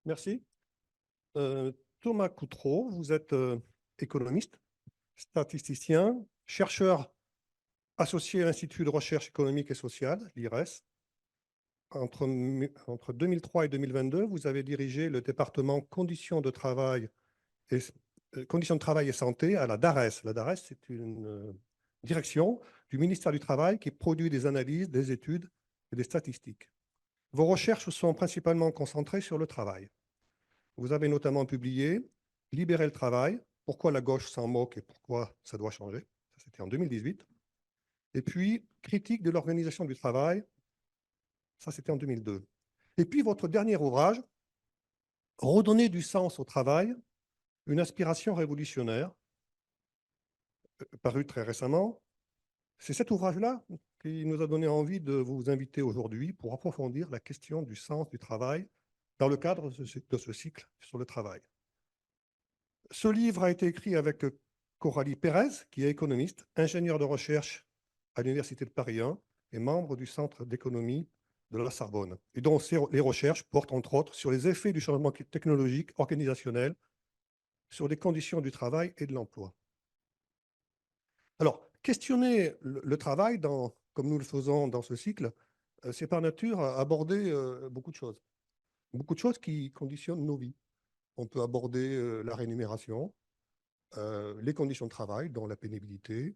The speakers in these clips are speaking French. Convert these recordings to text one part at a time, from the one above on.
Merci. Thomas Coutreau, vous êtes économiste, statisticien, chercheur associé à l'Institut de recherche économique et sociale, l'IRES. Entre 2003 et 2022, vous avez dirigé le département conditions de travail et santé à la DARES. La DARES, c'est une direction du ministère du Travail qui produit des analyses, des études et des statistiques. Vos recherches sont principalement concentrées sur le travail. Vous avez notamment publié « Libérer le travail, pourquoi la gauche s'en moque et pourquoi ça doit changer ». Ça, c'était en 2018. Et puis « Critique de l'organisation du travail ». Ça, c'était en 2002. Et puis votre dernier ouvrage, « Redonner du sens au travail, une aspiration révolutionnaire », paru très récemment. C'est cet ouvrage-là qui nous a donné envie de vous inviter aujourd'hui pour approfondir la question du sens du travail dans le cadre de ce cycle sur le travail. Ce livre a été écrit avec Coralie Pérez, qui est économiste, ingénieure de recherche à l'Université de Paris 1 et membre du Centre d'économie de la Sorbonne, et dont les recherches portent entre autres sur les effets du changement technologique, organisationnel, sur les conditions du travail et de l'emploi. Alors, questionner le travail, comme nous le faisons dans ce cycle, c'est par nature aborder beaucoup de choses qui conditionnent nos vies. On peut aborder la rémunération, les conditions de travail, dont la pénibilité,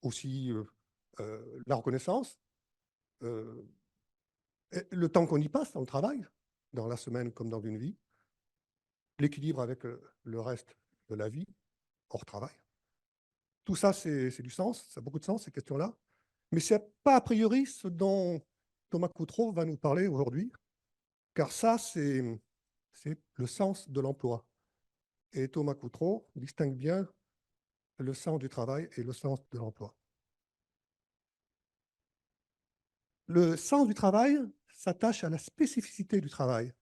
aussi la reconnaissance, le temps qu'on y passe dans le travail, dans la semaine comme dans une vie, l'équilibre avec le reste de la vie, hors travail. Tout ça, c'est du sens, ça a beaucoup de sens, ces questions-là. Mais ce n'est pas a priori ce dont Thomas Coutreau va nous parler aujourd'hui, car ça, c'est le sens de l'emploi. Et Thomas Coutreau distingue bien le sens du travail et le sens de l'emploi. Le sens du travail s'attache à la spécificité du travail,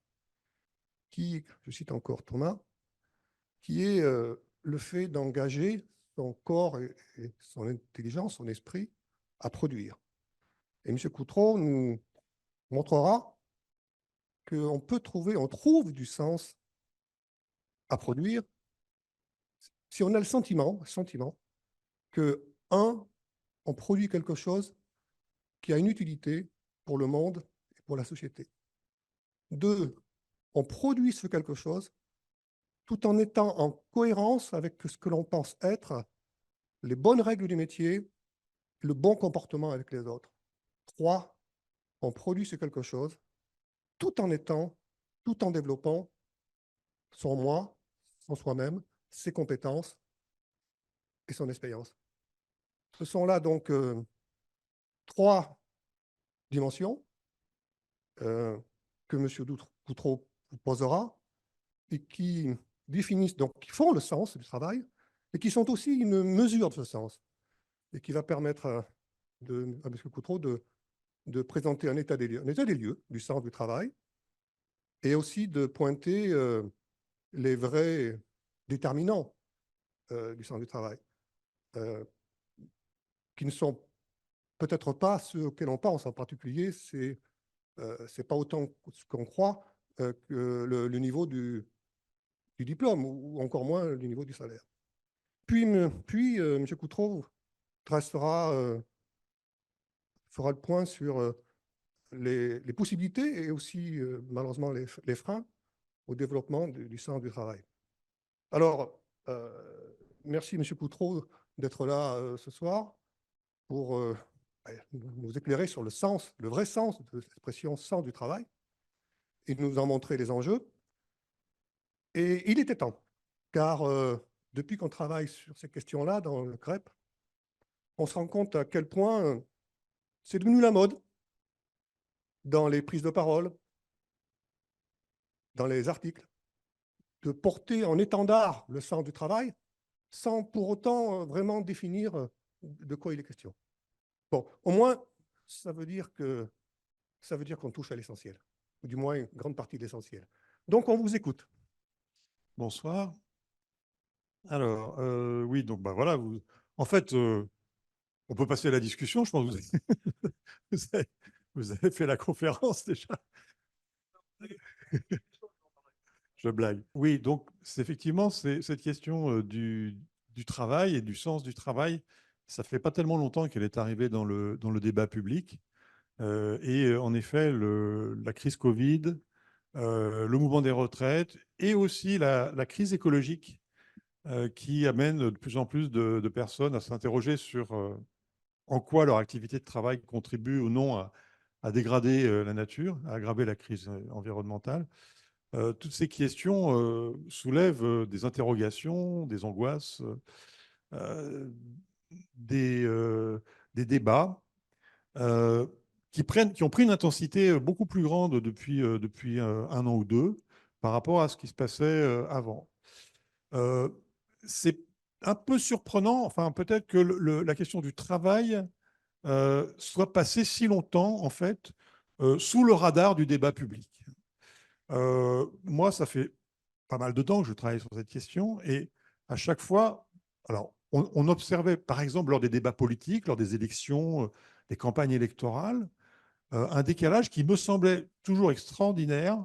qui, je cite encore Thomas, qui est le fait d'engager son corps et son intelligence, son esprit, à produire. Et M. Coutreau nous montrera qu'on peut trouver, on trouve du sens à produire si on a le sentiment que, un, on produit quelque chose qui a une utilité pour le monde et pour la société. Deux, on produit ce quelque chose tout en étant en cohérence avec ce que l'on pense être les bonnes règles du métier, le bon comportement avec les autres. Trois, on produit ce quelque chose tout en développant son moi, son soi-même, ses compétences et son expérience. Ce sont là donc trois dimensions que M. Coutreau vous posera et qui définissent, donc qui font le sens du travail et qui sont aussi une mesure de ce sens et qui va permettre à M. Coutreau de présenter un état des lieux du sens du travail et aussi de pointer les vrais déterminants du sens du travail, qui ne sont peut-être pas ceux auxquels on pense. En particulier, c'est pas autant ce qu'on croit que le niveau du diplôme, ou encore moins le niveau du salaire. Puis M. Coutreau fera le point sur les possibilités et aussi, malheureusement, les freins au développement du sens du travail. Alors, merci M. Coutreau d'être là ce soir pour nous éclairer sur le sens, le vrai sens de l'expression sens du travail et nous en montrer les enjeux. Et il était temps, car depuis qu'on travaille sur ces questions-là dans le CREP, on se rend compte à quel point c'est devenu la mode dans les prises de parole, dans les articles, de porter en étendard le sens du travail sans pour autant vraiment définir de quoi il est question. Bon, au moins, ça veut dire qu'on touche à l'essentiel, ou du moins une grande partie de l'essentiel. Donc, on vous écoute. Bonsoir. Alors, oui, donc voilà, en fait, on peut passer à la discussion. Je pense que vous avez fait la conférence déjà. Je blague. Oui, donc effectivement, cette question du travail et du sens du travail, ça fait pas tellement longtemps qu'elle est arrivée dans le débat public. En effet, la crise Covid, le mouvement des retraites et aussi la crise écologique qui amène de plus en plus de personnes à s'interroger sur en quoi leur activité de travail contribue ou non à dégrader la nature, à aggraver la crise environnementale. Toutes ces questions soulèvent des interrogations, des angoisses, euh, des, euh, des débats euh, qui ont pris une intensité beaucoup plus grande depuis un an ou deux par rapport à ce qui se passait avant. Euh, c'est un peu surprenant, enfin peut-être que la question du travail soit passée si longtemps, en fait, sous le radar du débat public. Moi, ça fait pas mal de temps que je travaille sur cette question et à chaque fois, alors, on observait, par exemple, lors des débats politiques, lors des élections, des campagnes électorales, un décalage qui me semblait toujours extraordinaire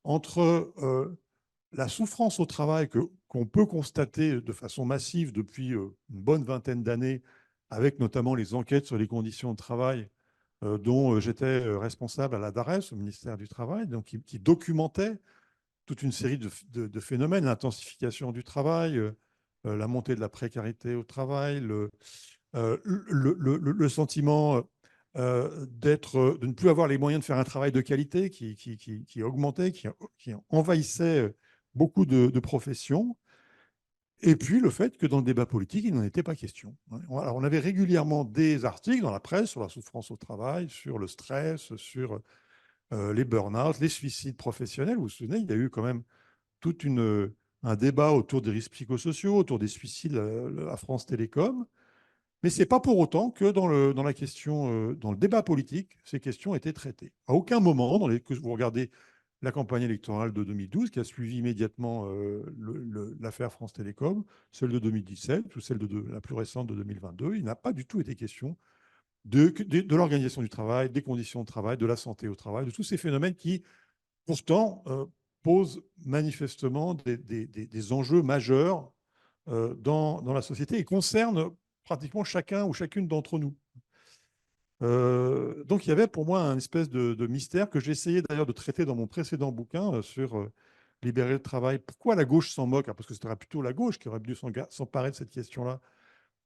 entre la souffrance au travail qu'on peut constater de façon massive depuis une bonne vingtaine d'années, avec notamment les enquêtes sur les conditions de travail dont j'étais responsable à la DARES, au ministère du Travail, donc qui documentait toute une série de phénomènes, l'intensification du travail, la montée de la précarité au travail, le sentiment de ne plus avoir les moyens de faire un travail de qualité qui augmentait, qui envahissait beaucoup de professions. Et puis le fait que dans le débat politique, il n'en était pas question. Alors, on avait régulièrement des articles dans la presse sur la souffrance au travail, sur le stress, sur les burn-out, les suicides professionnels. Vous vous souvenez, il y a eu quand même tout un débat autour des risques psychosociaux, autour des suicides à France Télécom. Mais ce n'est pas pour autant que dans la question, dans le débat politique, ces questions étaient traitées. À aucun moment, que vous regardez la campagne électorale de 2012, qui a suivi immédiatement l'affaire France Télécom, celle de 2017 ou celle la plus récente de 2022, il n'a pas du tout été question de l'organisation du travail, des conditions de travail, de la santé au travail, de tous ces phénomènes qui, pourtant, posent manifestement des enjeux majeurs dans la société et concernent pratiquement chacun ou chacune d'entre nous. Donc il y avait pour moi un espèce de mystère que j'ai essayé d'ailleurs de traiter dans mon précédent bouquin sur libérer le travail. Pourquoi la gauche s'en moque? Parce que c'était plutôt la gauche qui aurait dû s'emparer de cette question-là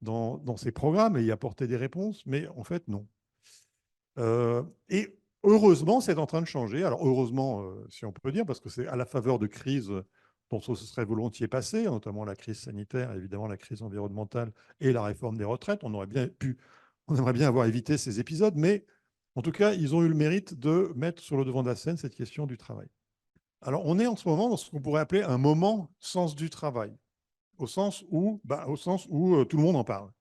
dans ses programmes et y apporter des réponses, mais en fait non. Et heureusement, c'est en train de changer. Alors heureusement, si on peut dire, parce que c'est à la faveur de crises dont on se serait volontiers passé, notamment la crise sanitaire, évidemment la crise environnementale et la réforme des retraites. On aimerait bien avoir évité ces épisodes, mais en tout cas, ils ont eu le mérite de mettre sur le devant de la scène cette question du travail. Alors, on est en ce moment dans ce qu'on pourrait appeler un moment sens du travail, au sens où tout le monde en parle.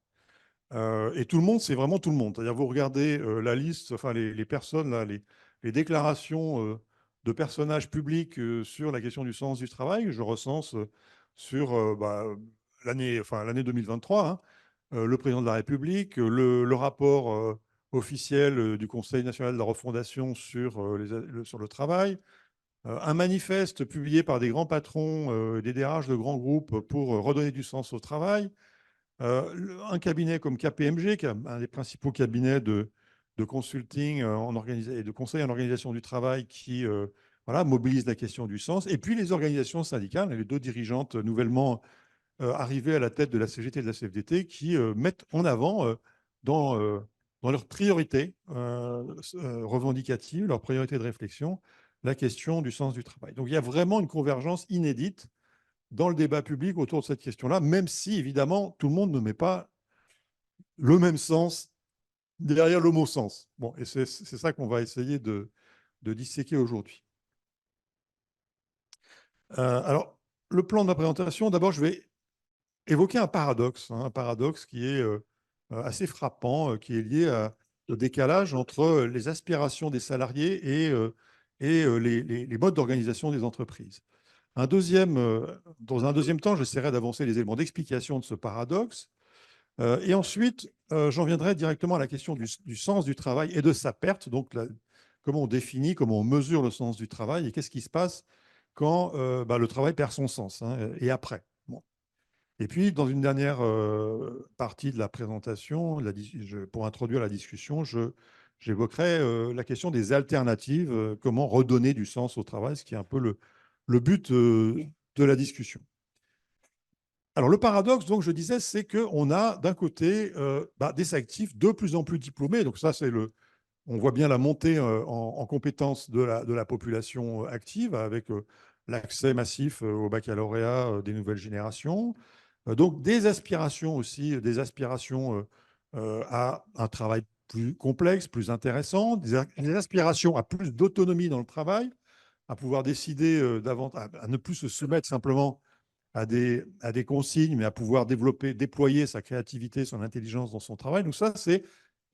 Et tout le monde, c'est vraiment tout le monde. C'est-à-dire, vous regardez la liste, enfin les personnes, là, les déclarations de personnages publics sur la question du sens du travail, je recense sur l'année 2023, hein, le président de la République, le rapport officiel du Conseil national de la refondation sur le travail, un manifeste publié par des grands patrons, des DRH de grands groupes pour redonner du sens au travail. Un cabinet comme KPMG, qui est un des principaux cabinets de consulting et de conseil en organisation du travail, qui mobilise la question du sens. Et puis les organisations syndicales, les deux dirigeantes nouvellement arrivées à la tête de la CGT et de la CFDT, qui mettent en avant dans, euh, dans leurs priorités revendicatives, leurs priorités de réflexion, la question du sens du travail. Donc il y a vraiment une convergence inédite dans le débat public autour de cette question-là, même si, évidemment, tout le monde ne met pas le même sens derrière le mot sens. Bon, et c'est ça qu'on va essayer de disséquer aujourd'hui. Alors, le plan de la présentation, d'abord, je vais évoquer un paradoxe qui est assez frappant, qui est lié au décalage entre les aspirations des salariés et les modes d'organisation des entreprises. Dans un deuxième temps, j'essaierai d'avancer les éléments d'explication de ce paradoxe. Et ensuite, j'en viendrai directement à la question du sens du travail et de sa perte. Donc, comment on définit, comment on mesure le sens du travail et qu'est-ce qui se passe quand le travail perd son sens, hein, et après. Bon. Et puis, dans une dernière partie de la présentation, pour introduire la discussion, j'évoquerai la question des alternatives, comment redonner du sens au travail, ce qui est un peu le but de la discussion. Alors, le paradoxe, donc, je disais, c'est qu'on a d'un côté des actifs de plus en plus diplômés. Donc, ça, on voit bien la montée en compétences de la population active avec l'accès massif au baccalauréat des nouvelles générations. Donc, des aspirations aussi, des aspirations à un travail plus complexe, plus intéressant, des aspirations à plus d'autonomie dans le travail, à pouvoir décider davantage, à ne plus se soumettre simplement à des consignes, mais à pouvoir déployer sa créativité, son intelligence dans son travail. Donc ça, c'est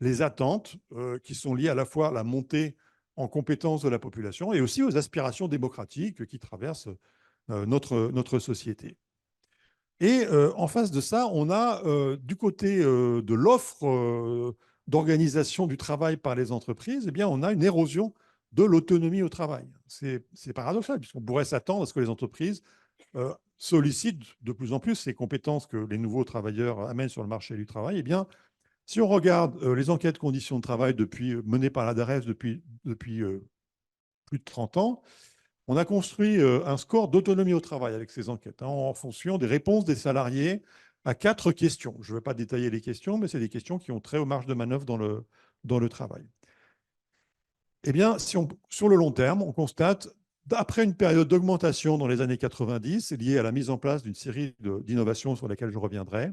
les attentes qui sont liées à la fois à la montée en compétences de la population et aussi aux aspirations démocratiques qui traversent notre société. Et en face de ça, on a du côté de l'offre d'organisation du travail par les entreprises, eh bien, on a une érosion de l'autonomie au travail. C'est paradoxal, puisqu'on pourrait s'attendre à ce que les entreprises sollicitent de plus en plus ces compétences que les nouveaux travailleurs amènent sur le marché du travail. Eh bien, si on regarde les enquêtes conditions de travail menées par la DARES depuis plus de 30 ans, on a construit un score d'autonomie au travail avec ces enquêtes, hein, en fonction des réponses des salariés à 4 questions. Je ne vais pas détailler les questions, mais c'est des questions qui ont trait aux marges de manœuvre dans le travail. Eh bien, sur le long terme, on constate, après une période d'augmentation dans les années 90, liée à la mise en place d'une série d'innovations sur lesquelles je reviendrai,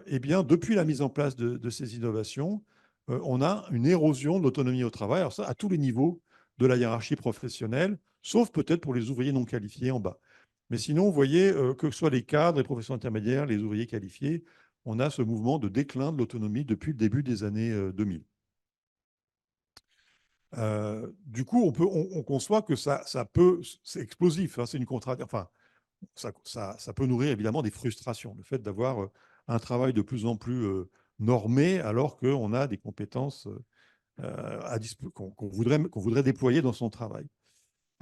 eh bien, depuis la mise en place de ces innovations, on a une érosion de l'autonomie au travail, alors ça, à tous les niveaux de la hiérarchie professionnelle, sauf peut-être pour les ouvriers non qualifiés en bas. Mais sinon, vous voyez, que ce soit les cadres, les professions intermédiaires, les ouvriers qualifiés, on a ce mouvement de déclin de l'autonomie depuis le début des années 2000. Du coup, on conçoit que c'est explosif, hein, c'est une contradiction. Enfin, ça peut nourrir évidemment des frustrations, le fait d'avoir un travail de plus en plus normé alors qu'on a des compétences qu'on voudrait déployer dans son travail.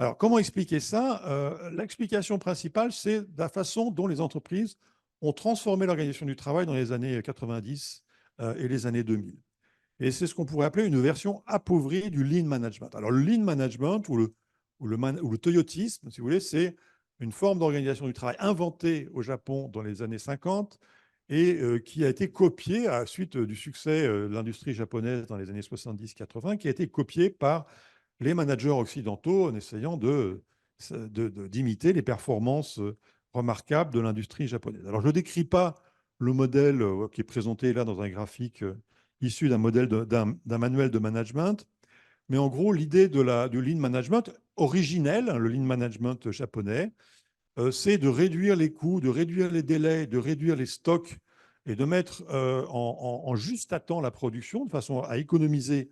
Alors, comment expliquer ça? L'explication principale, c'est la façon dont les entreprises ont transformé l'organisation du travail dans les années 90 et les années 2000. Et c'est ce qu'on pourrait appeler une version appauvrie du lean management. Alors, le lean management ou le toyotisme, si vous voulez, c'est une forme d'organisation du travail inventée au Japon dans les années 50 et qui a été copiée à la suite du succès de l'industrie japonaise dans les années 70-80, qui a été copiée par les managers occidentaux en essayant d'imiter les performances remarquables de l'industrie japonaise. Alors, je ne décris pas le modèle qui est présenté là dans un graphique issu d'un manuel de management. Mais en gros, l'idée du lean management originel, hein, le lean management japonais, c'est de réduire les coûts, de réduire les délais, de réduire les stocks et de mettre en juste à temps la production de façon à économiser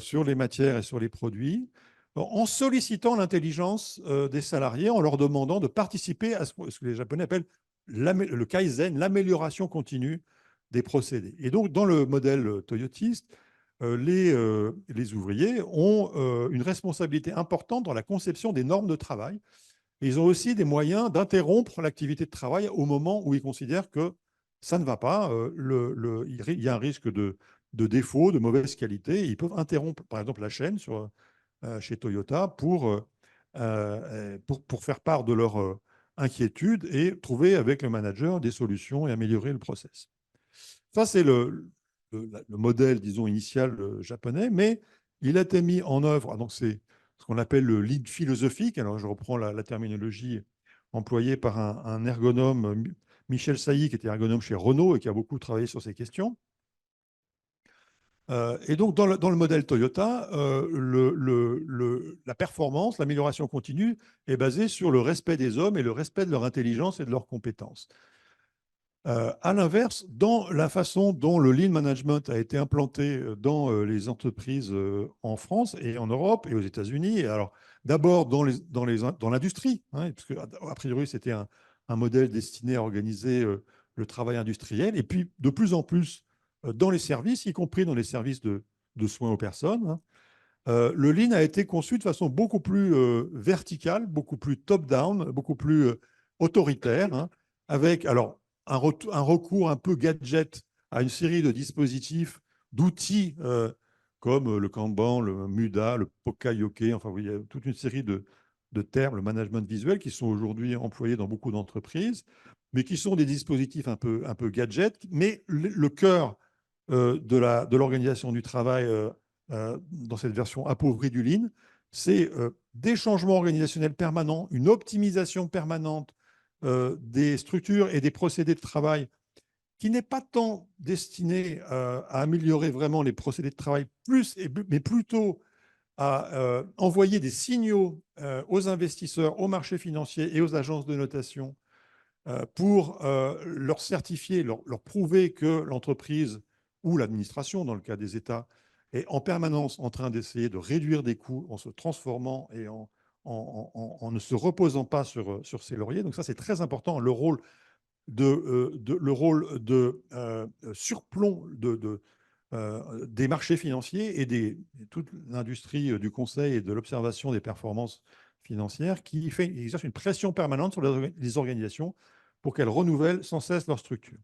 sur les matières et sur les produits, en sollicitant l'intelligence des salariés, en leur demandant de participer à ce que les Japonais appellent le kaizen, l'amélioration continue des procédés. Et donc, dans le modèle toyotiste, les ouvriers ont une responsabilité importante dans la conception des normes de travail. Et ils ont aussi des moyens d'interrompre l'activité de travail au moment où ils considèrent que ça ne va pas. Il y a un risque de défaut, de mauvaise qualité. Ils peuvent interrompre, par exemple, la chaîne chez Toyota pour faire part de leur inquiétude et trouver avec le manager des solutions et améliorer le process. Ça, c'est le modèle, disons, initial japonais, mais il a été mis en œuvre. Donc, c'est ce qu'on appelle le lead philosophique. Alors, je reprends la terminologie employée par un ergonome, Michel Sailly, qui était ergonome chez Renault et qui a beaucoup travaillé sur ces questions. Et donc, dans le modèle Toyota, la performance, l'amélioration continue est basée sur le respect des hommes et le respect de leur intelligence et de leurs compétences. À l'inverse, dans la façon dont le lean management a été implanté dans les entreprises en France et en Europe et aux États-Unis, alors d'abord dans l'industrie, hein, parce qu'a priori c'était un modèle destiné à organiser le travail industriel, et puis de plus en plus dans les services, y compris dans les services de soins aux personnes, hein. Le Lean a été conçu de façon beaucoup plus verticale, beaucoup plus top-down, beaucoup plus autoritaire, hein, avec alors un recours un peu gadget à une série de dispositifs, d'outils comme le Kanban, le Muda, le Poka-Yoke, enfin, il y a toute une série de termes, le management visuel, qui sont aujourd'hui employés dans beaucoup d'entreprises, mais qui sont des dispositifs un peu gadget. Mais le cœur de l'organisation du travail dans cette version appauvrie du Lean, c'est des changements organisationnels permanents, une optimisation permanente des structures et des procédés de travail qui n'est pas tant destiné à améliorer vraiment les procédés de travail, mais plutôt à envoyer des signaux aux investisseurs, aux marchés financiers et aux agences de notation pour leur certifier, leur prouver que l'entreprise ou l'administration, dans le cas des États, est en permanence en train d'essayer de réduire des coûts en se transformant et en ne se reposant pas sur ses lauriers. Donc ça, c'est très important, le rôle de surplomb des marchés financiers et toute l'industrie du conseil et de l'observation des performances financières qui exerce une pression permanente sur les organisations pour qu'elles renouvellent sans cesse leur structure.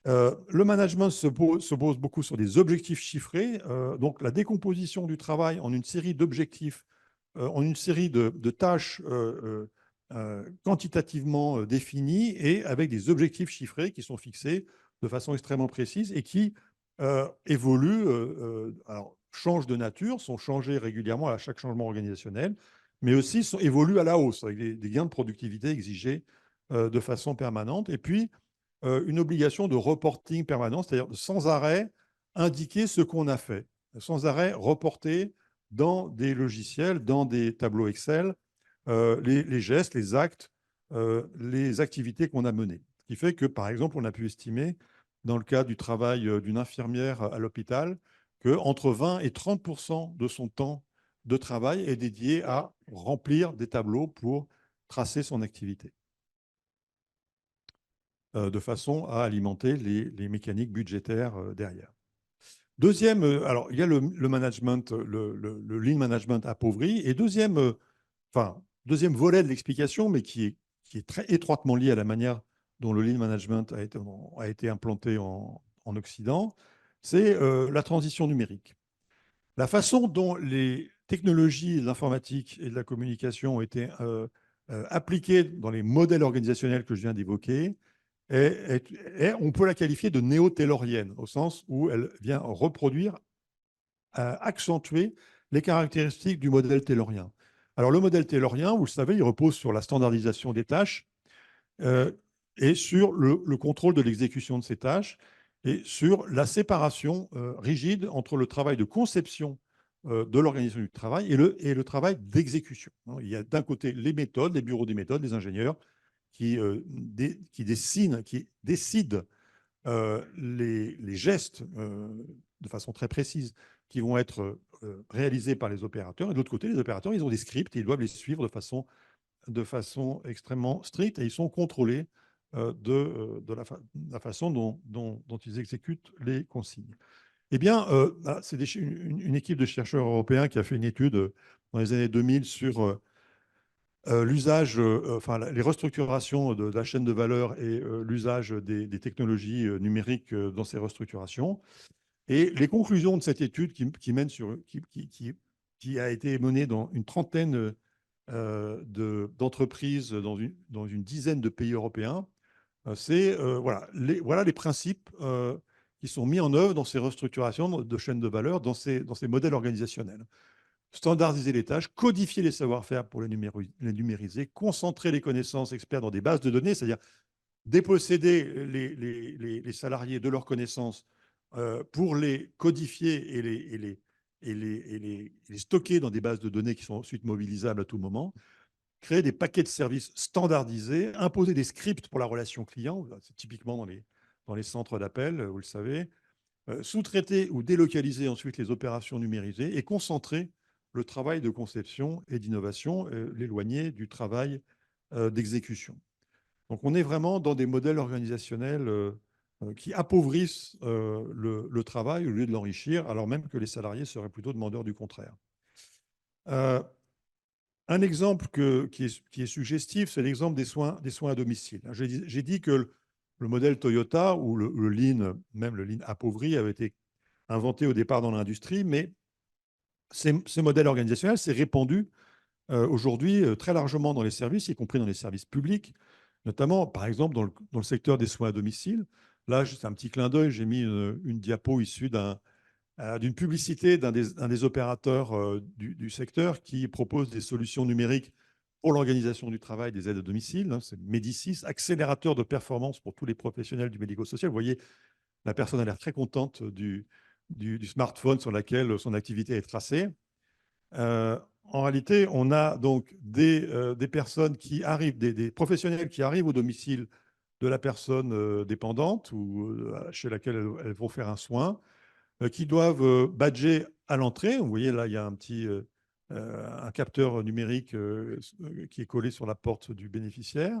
Le management se pose beaucoup sur des objectifs chiffrés, donc la décomposition du travail en une série d'objectifs, en une série de tâches quantitativement définies et avec des objectifs chiffrés qui sont fixés de façon extrêmement précise et qui évoluent, alors changent de nature, sont changés régulièrement à chaque changement organisationnel, mais aussi évoluent à la hausse avec des gains de productivité exigés de façon permanente. Et puis, une obligation de reporting permanent, c'est-à-dire sans arrêt indiquer ce qu'on a fait, sans arrêt reporter dans des logiciels, dans des tableaux Excel, les gestes, les actes, les activités qu'on a menées. Ce qui fait que, par exemple, on a pu estimer, dans le cas du travail d'une infirmière à l'hôpital, qu'entre 20 et 30% de son temps de travail est dédié à remplir des tableaux pour tracer son activité, de façon à alimenter les mécaniques budgétaires derrière. Deuxième, alors il y a le management, le lean management appauvri, et deuxième volet de l'explication, mais qui est très étroitement lié à la manière dont le lean management a été implanté en Occident, c'est la transition numérique. La façon dont les technologies de l'informatique et de la communication ont été appliquées dans les modèles organisationnels que je viens d'évoquer, on peut la qualifier de néo-taylorienne, au sens où elle vient reproduire, accentuer les caractéristiques du modèle taylorien. Alors, le modèle taylorien, vous le savez, il repose sur la standardisation des tâches et sur le contrôle de l'exécution de ces tâches et sur la séparation rigide entre le travail de conception de l'organisation du travail et le travail d'exécution. Il y a d'un côté les méthodes, les bureaux des méthodes, les ingénieurs qui décident les gestes de façon très précise qui vont être réalisés par les opérateurs. Et de l'autre côté, les opérateurs, ils ont des scripts et ils doivent les suivre de façon extrêmement stricte et ils sont contrôlés de la façon dont ils exécutent les consignes. Eh bien, c'est une équipe de chercheurs européens qui a fait une étude dans les années 2000 sur l'usage, les restructurations de la chaîne de valeur et l'usage des technologies numériques dans ces restructurations. Et les conclusions de cette étude qui a été menée dans une trentaine d'entreprises dans une dizaine de pays européens, c'est voilà les principes qui sont mis en œuvre dans ces restructurations de chaînes de valeur, dans ces modèles organisationnels. Standardiser les tâches, codifier les savoir-faire pour les numériser, concentrer les connaissances experts dans des bases de données, c'est-à-dire déposséder les salariés de leurs connaissances pour les codifier et les stocker dans des bases de données qui sont ensuite mobilisables à tout moment, créer des paquets de services standardisés, imposer des scripts pour la relation client, c'est typiquement dans les centres d'appel, vous le savez, sous-traiter ou délocaliser ensuite les opérations numérisées et concentrer le travail de conception et d'innovation, l'éloigner du travail d'exécution. Donc on est vraiment dans des modèles organisationnels qui appauvrissent le travail au lieu de l'enrichir, alors même que les salariés seraient plutôt demandeurs du contraire. Euh, un exemple qui est suggestif, c'est l'exemple des soins à domicile. J'ai dit que le modèle Toyota ou le Lean, même le Lean appauvri, avait été inventé au départ dans l'industrie, mais ces modèles organisationnels s'est répandu aujourd'hui très largement dans les services, y compris dans les services publics, notamment, par exemple, dans le secteur des soins à domicile. Là, c'est un petit clin d'œil, j'ai mis une diapo issue d'une publicité d'un des opérateurs du secteur qui propose des solutions numériques pour l'organisation du travail des aides à domicile. Hein, c'est Médicis, accélérateur de performance pour tous les professionnels du médico-social. Vous voyez, la personne a l'air très contente du smartphone sur lequel son activité est tracée. En réalité, on a donc des personnes qui arrivent, des professionnels qui arrivent au domicile de la personne dépendante ou chez laquelle elles vont faire un soin, qui doivent badger à l'entrée. Vous voyez, là, il y a un capteur numérique qui est collé sur la porte du bénéficiaire.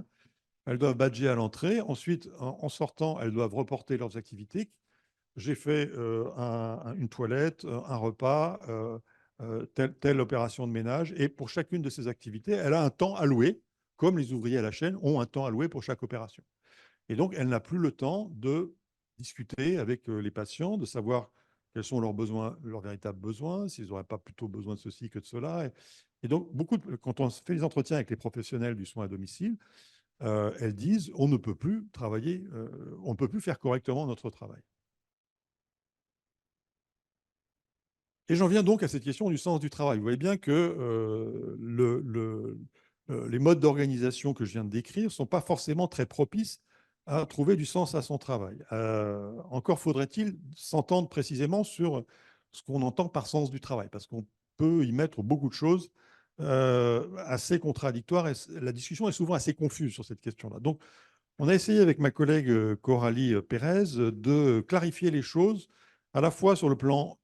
Elles doivent badger à l'entrée. Ensuite, en sortant, elles doivent reporter leurs activités. J'ai fait une toilette, un repas, telle opération de ménage. Et pour chacune de ces activités, elle a un temps alloué, comme les ouvriers à la chaîne ont un temps alloué pour chaque opération. Et donc, elle n'a plus le temps de discuter avec les patients, de savoir quels sont leurs besoins, leurs véritables besoins, s'ils n'auraient pas plutôt besoin de ceci que de cela. Et donc, quand on fait les entretiens avec les professionnels du soin à domicile, elles disent on ne peut plus travailler, on ne peut plus faire correctement notre travail. Et j'en viens donc à cette question du sens du travail. Vous voyez bien que les modes d'organisation que je viens de décrire ne sont pas forcément très propices à trouver du sens à son travail. Encore faudrait-il s'entendre précisément sur ce qu'on entend par sens du travail, parce qu'on peut y mettre beaucoup de choses assez contradictoires, et la discussion est souvent assez confuse sur cette question-là. Donc, on a essayé avec ma collègue Coralie Pérez de clarifier les choses, à la fois sur le plan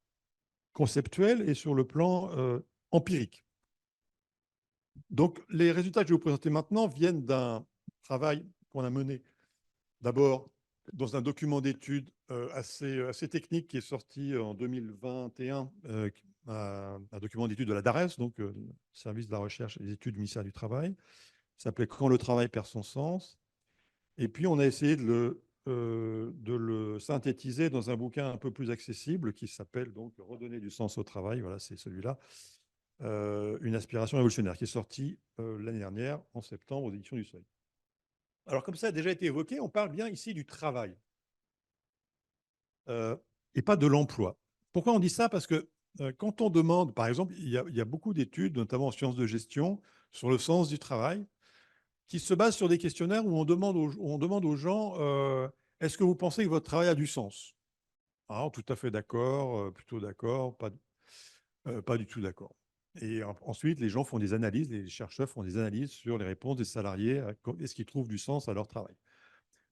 conceptuel et sur le plan empirique. Donc, les résultats que je vais vous présenter maintenant viennent d'un travail qu'on a mené d'abord dans un document d'études assez technique qui est sorti en 2021, un document d'études de la DARES, donc Service de la recherche et des études du ministère du Travail. Ça s'appelait Quand le travail perd son sens. Et puis, on a essayé de le synthétiser dans un bouquin un peu plus accessible qui s'appelle donc Redonner du sens au travail. Voilà, c'est celui-là. Une aspiration révolutionnaire qui est sorti l'année dernière, en septembre, aux éditions du Seuil. Alors, comme ça a déjà été évoqué, on parle bien ici du travail et pas de l'emploi. Pourquoi on dit ça? Parce que quand on demande, par exemple, il y a beaucoup d'études, notamment en sciences de gestion, sur le sens du travail, qui se basent sur des questionnaires où on demande aux gens est-ce que vous pensez que votre travail a du sens? Alors, tout à fait d'accord, plutôt d'accord, pas du tout d'accord. Et ensuite, les gens font des analyses, les chercheurs font des analyses sur les réponses des salariés, est-ce qu'ils trouvent du sens à leur travail.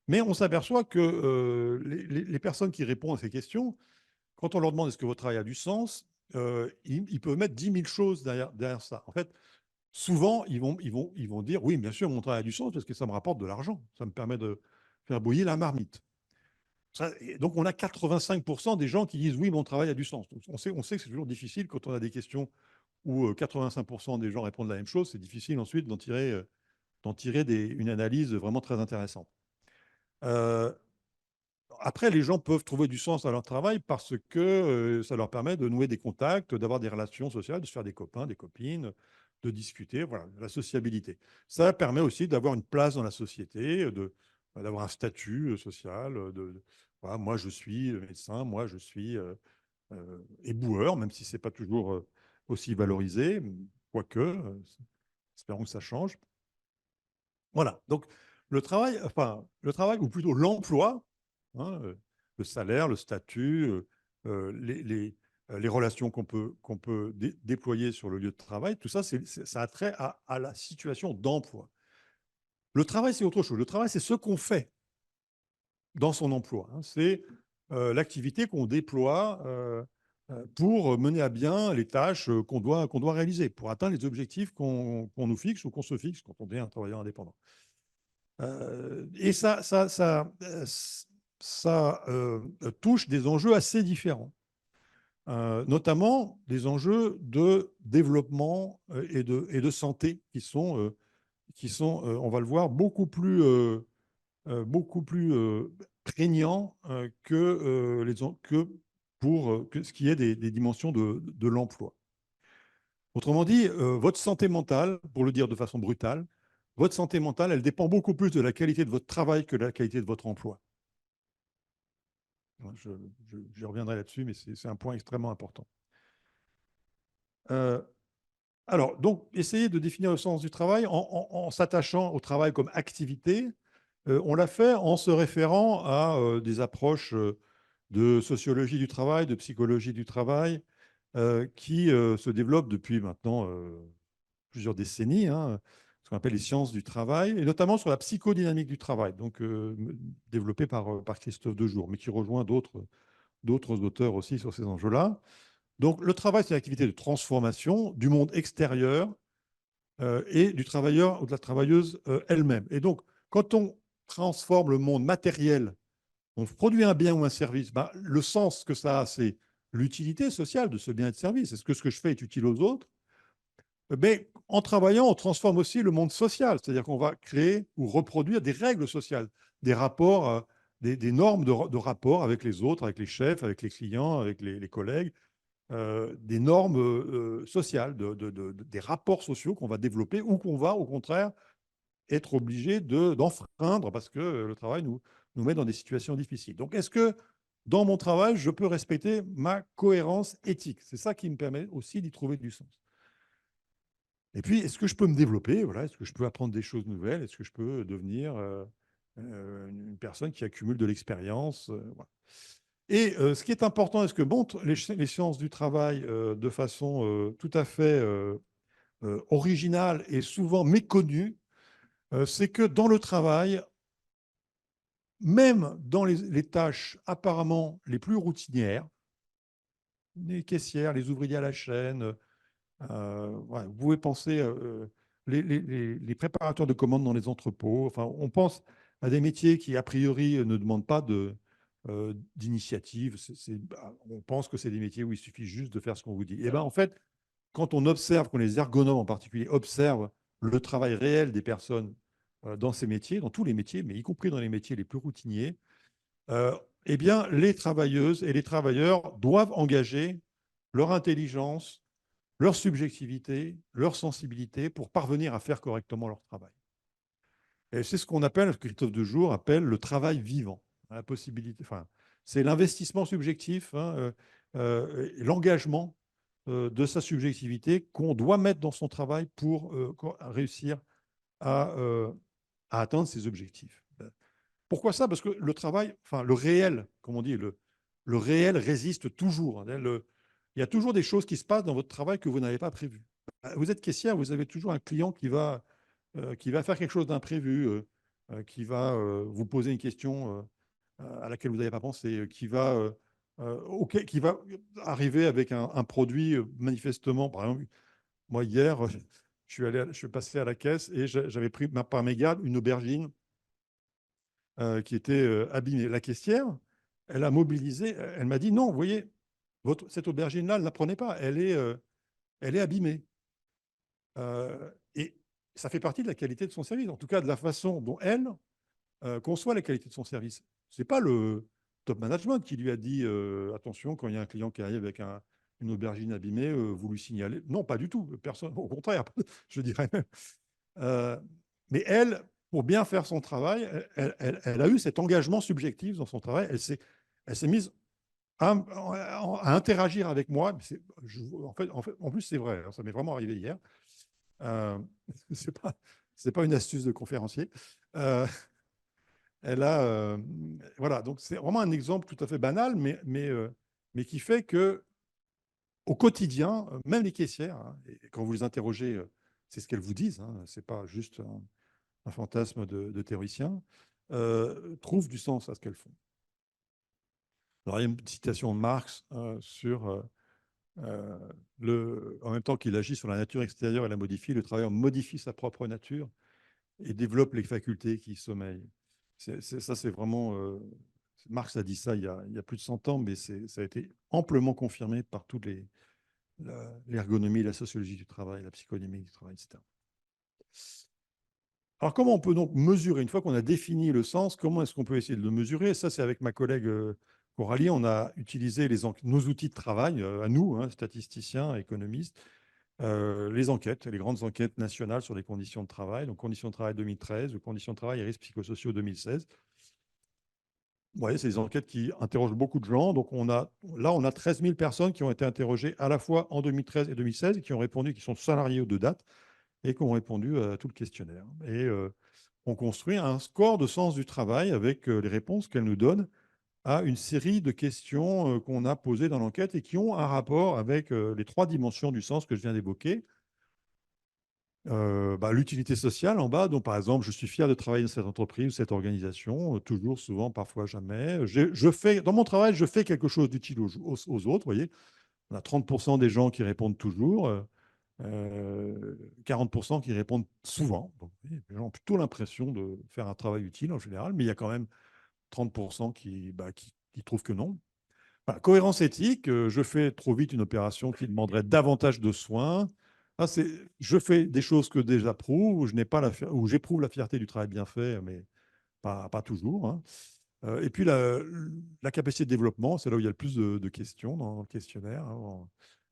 Mais on s'aperçoit que les personnes qui répondent à ces questions, quand on leur demande est-ce que votre travail a du sens, ils peuvent mettre 10 000 choses derrière ça. En fait, souvent, ils vont dire oui, bien sûr, mon travail a du sens parce que ça me rapporte de l'argent, ça me permet de faire bouillir la marmite. Donc, on a 85% des gens qui disent oui, mon travail a du sens. Donc, on sait que c'est toujours difficile quand on a des questions où 85% des gens répondent la même chose. C'est difficile ensuite d'en tirer une analyse vraiment très intéressante. Après, les gens peuvent trouver du sens à leur travail parce que ça leur permet de nouer des contacts, d'avoir des relations sociales, de se faire des copains, des copines, de discuter, voilà, la sociabilité. Ça permet aussi d'avoir une place dans la société, d'avoir un statut social. Voilà, moi, je suis médecin, moi, je suis éboueur, même si ce n'est pas toujours aussi valorisé, quoique, espérons que ça change. Voilà, donc le travail, ou plutôt l'emploi, hein, le salaire, le statut, les relations qu'on peut déployer sur le lieu de travail, tout ça, ça a trait à la situation d'emploi. Le travail, c'est autre chose. Le travail, c'est ce qu'on fait dans son emploi. Hein. C'est l'activité qu'on déploie pour mener à bien les tâches qu'on doit réaliser, pour atteindre les objectifs qu'on nous fixe ou qu'on se fixe quand on est un travailleur indépendant. Et ça touche des enjeux assez différents. notamment des enjeux de développement et de santé qui sont, on va le voir, beaucoup plus prégnants que pour ce qui est des dimensions de l'emploi. Autrement dit, votre santé mentale, pour le dire de façon brutale, votre santé mentale, elle dépend beaucoup plus de la qualité de votre travail que de la qualité de votre emploi. Je reviendrai là-dessus, mais c'est un point extrêmement important. Alors, donc, essayer de définir le sens du travail en s'attachant au travail comme activité, on l'a fait en se référant à des approches de sociologie du travail, de psychologie du travail, qui se développent depuis maintenant plusieurs décennies, hein, ce qu'on appelle les sciences du travail, et notamment sur la psychodynamique du travail, donc développée par Christophe Dejour, mais qui rejoint d'autres auteurs aussi sur ces enjeux-là. Donc, le travail, c'est une activité de transformation du monde extérieur et du travailleur ou de la travailleuse elle-même. Et donc, quand on transforme le monde matériel, on produit un bien ou un service, ben, le sens que ça a, c'est l'utilité sociale de ce bien et de service. Est-ce que ce que je fais est utile aux autres? Mais en travaillant, on transforme aussi le monde social, c'est-à-dire qu'on va créer ou reproduire des règles sociales, des rapports, des normes de rapport avec les autres, avec les chefs, avec les clients, avec les collègues, des normes sociales, des rapports sociaux qu'on va développer ou qu'on va, au contraire, être obligé d'enfreindre parce que le travail nous met dans des situations difficiles. Donc, est-ce que dans mon travail, je peux respecter ma cohérence éthique? C'est ça qui me permet aussi d'y trouver du sens. Et puis, est-ce que je peux me développer? Voilà, est-ce que je peux apprendre des choses nouvelles? Est-ce que je peux devenir une personne qui accumule de l'expérience? Voilà. Et ce qui est important, et ce que montrent les sciences du travail de façon tout à fait originale et souvent méconnue, c'est que dans le travail, même dans les tâches apparemment les plus routinières, les caissières, les ouvriers à la chaîne, ouais, vous pouvez penser les préparateurs de commandes dans les entrepôts. Enfin, on pense à des métiers qui, a priori, ne demandent pas d'initiative. On pense que c'est des métiers où il suffit juste de faire ce qu'on vous dit. Et ben, en fait, quand on observe, quand les ergonomes en particulier observent le travail réel des personnes dans ces métiers, dans tous les métiers, mais y compris dans les métiers les plus routiniers, eh bien, les travailleuses et les travailleurs doivent engager leur intelligence, leur subjectivité, leur sensibilité pour parvenir à faire correctement leur travail. Et c'est ce qu'on appelle, ce que Christophe Dejour appelle le travail vivant. La possibilité, enfin, c'est l'investissement subjectif, hein, l'engagement de sa subjectivité qu'on doit mettre dans son travail pour réussir à, à atteindre ses objectifs. Pourquoi ça? Parce que le travail, enfin le réel, comme on dit, le réel résiste toujours. Il y a toujours des choses qui se passent dans votre travail que vous n'avez pas prévues. Vous êtes caissière, vous avez toujours un client qui va faire quelque chose d'imprévu, qui va vous poser une question à laquelle vous n'avez pas pensé, qui va arriver avec un produit manifestement. Par exemple, moi hier, je suis passé à la caisse et j'avais pris par mégarde une aubergine qui était abîmée. La caissière, elle a mobilisé, elle m'a dit non, vous voyez, cette aubergine-là, ne la prenez pas, elle est abîmée. Et ça fait partie de la qualité de son service, en tout cas de la façon dont elle conçoit la qualité de son service. Ce n'est pas le top management qui lui a dit attention, quand il y a un client qui arrive avec une aubergine abîmée, vous lui signalez. Non, pas du tout, personne, au contraire, je dirais même. Mais elle, pour bien faire son travail, elle a eu cet engagement subjectif dans son travail. Elle s'est mise à interagir avec moi. En plus, c'est vrai, hein, ça m'est vraiment arrivé hier. Ce n'est pas une astuce de conférencier. Voilà, donc c'est vraiment un exemple tout à fait banal, mais qui fait que au quotidien, même les caissières, hein, et quand vous les interrogez, c'est ce qu'elles vous disent, hein, ce n'est pas juste un fantasme de théoricien, trouvent du sens à ce qu'elles font. Alors, il y a une citation de Marx sur en même temps qu'il agit sur la nature extérieure et la modifie, le travailleur modifie sa propre nature et développe les facultés qui sommeillent. Ça, c'est vraiment Marx a dit ça il y a plus de 100 ans, mais ça a été amplement confirmé par toutes l'ergonomie, la sociologie du travail, la psychodynamique du travail, etc. Alors, comment on peut donc mesurer, une fois qu'on a défini le sens, comment est-ce qu'on peut essayer de le mesurer? Ça, c'est avec ma collègue Coralie, on a utilisé nos outils de travail, à nous, hein, statisticiens, économistes, les enquêtes, les grandes enquêtes nationales sur les conditions de travail, donc conditions de travail 2013, ou conditions de travail et risques psychosociaux 2016. Vous voyez, c'est des enquêtes qui interrogent beaucoup de gens. Donc, on a 13 000 personnes qui ont été interrogées à la fois en 2013 et 2016 et qui ont répondu, qui sont salariés aux deux dates et qui ont répondu à tout le questionnaire. Et on construit un score de sens du travail avec les réponses qu'elle nous donne à une série de questions qu'on a posées dans l'enquête et qui ont un rapport avec les trois dimensions du sens que je viens d'évoquer. L'utilité sociale en bas, donc par exemple, je suis fier de travailler dans cette entreprise ou cette organisation, toujours, souvent, parfois, jamais. Dans mon travail, je fais quelque chose d'utile aux autres, vous voyez. On a 30% des gens qui répondent toujours, 40% qui répondent souvent. Donc, les gens ont plutôt l'impression de faire un travail utile en général, mais il y a quand même 30% qui trouvent que non. Cohérence éthique, je fais trop vite une opération qui demanderait davantage de soins. Je fais des choses que j'approuve, où j'éprouve la fierté du travail bien fait, mais pas toujours, hein. Et puis la capacité de développement, c'est là où il y a le plus de questions dans le questionnaire, hein.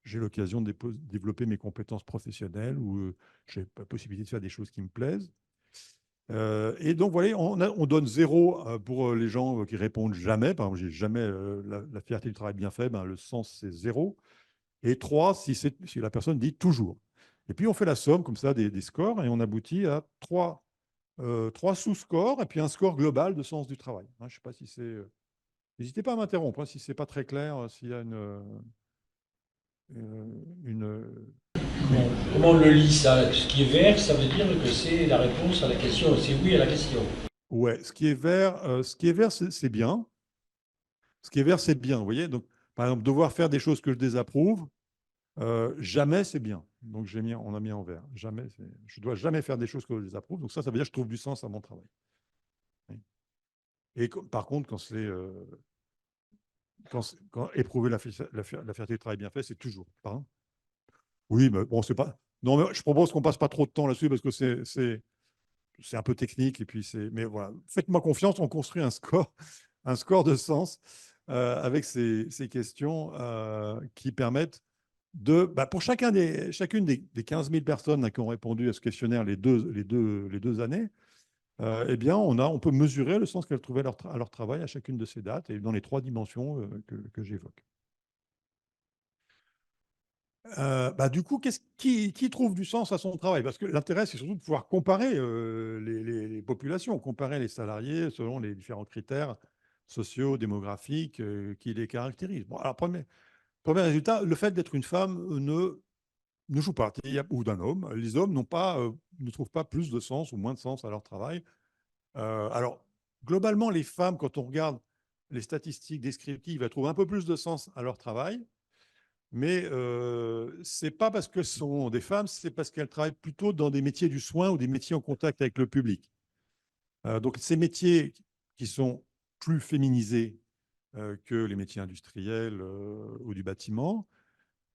J'ai l'occasion de développer mes compétences professionnelles ou j'ai la possibilité de faire des choses qui me plaisent. Et donc, voilà, on donne 0 pour les gens qui répondent jamais. Par exemple, j'ai jamais la fierté du travail bien fait, le sens, c'est 0. Et 3, si la personne dit toujours. Et puis, on fait la somme comme ça des scores et on aboutit à 3 sous-scores et puis un score global de sens du travail. Je ne sais pas si c'est. N'hésitez pas à m'interrompre si ce n'est pas très clair, s'il y a une. Comment on le lit ça? Ce qui est vert, ça veut dire que c'est la réponse à la question, c'est oui à la question. Ouais, ce qui est vert, c'est bien. Ce qui est vert, c'est bien, vous voyez. Donc, par exemple, devoir faire des choses que je désapprouve, jamais c'est bien. Donc, on a mis en vert. Jamais, je ne dois jamais faire des choses que je désapprouve. Donc, ça veut dire que je trouve du sens à mon travail. Et par contre, quand éprouver la fierté du travail bien fait, c'est toujours. Pardon. Oui, mais bon, c'est pas. Non, mais je propose qu'on passe pas trop de temps là-dessus parce que c'est un peu technique. Et puis mais voilà, faites-moi confiance, on construit un score de sens avec ces questions qui permettent pour chacune des 15 000 personnes qui ont répondu à ce questionnaire les deux années, eh bien, on peut mesurer le sens qu'elles trouvaient à leur travail à chacune de ces dates et dans les trois dimensions que j'évoque. Du coup, qui trouve du sens à son travail? Parce que l'intérêt, c'est surtout de pouvoir comparer les populations, comparer les salariés selon les différents critères sociaux, démographiques qui les caractérisent. Bon, alors, premier résultat, le fait d'être une femme ne joue pas, ou d'un homme. Les hommes ne trouvent pas plus de sens ou moins de sens à leur travail. Alors, globalement, les femmes, quand on regarde les statistiques descriptives, elles trouvent un peu plus de sens à leur travail. Mais ce n'est pas parce que ce sont des femmes, c'est parce qu'elles travaillent plutôt dans des métiers du soin ou des métiers en contact avec le public. Donc, ces métiers qui sont plus féminisés que les métiers industriels ou du bâtiment,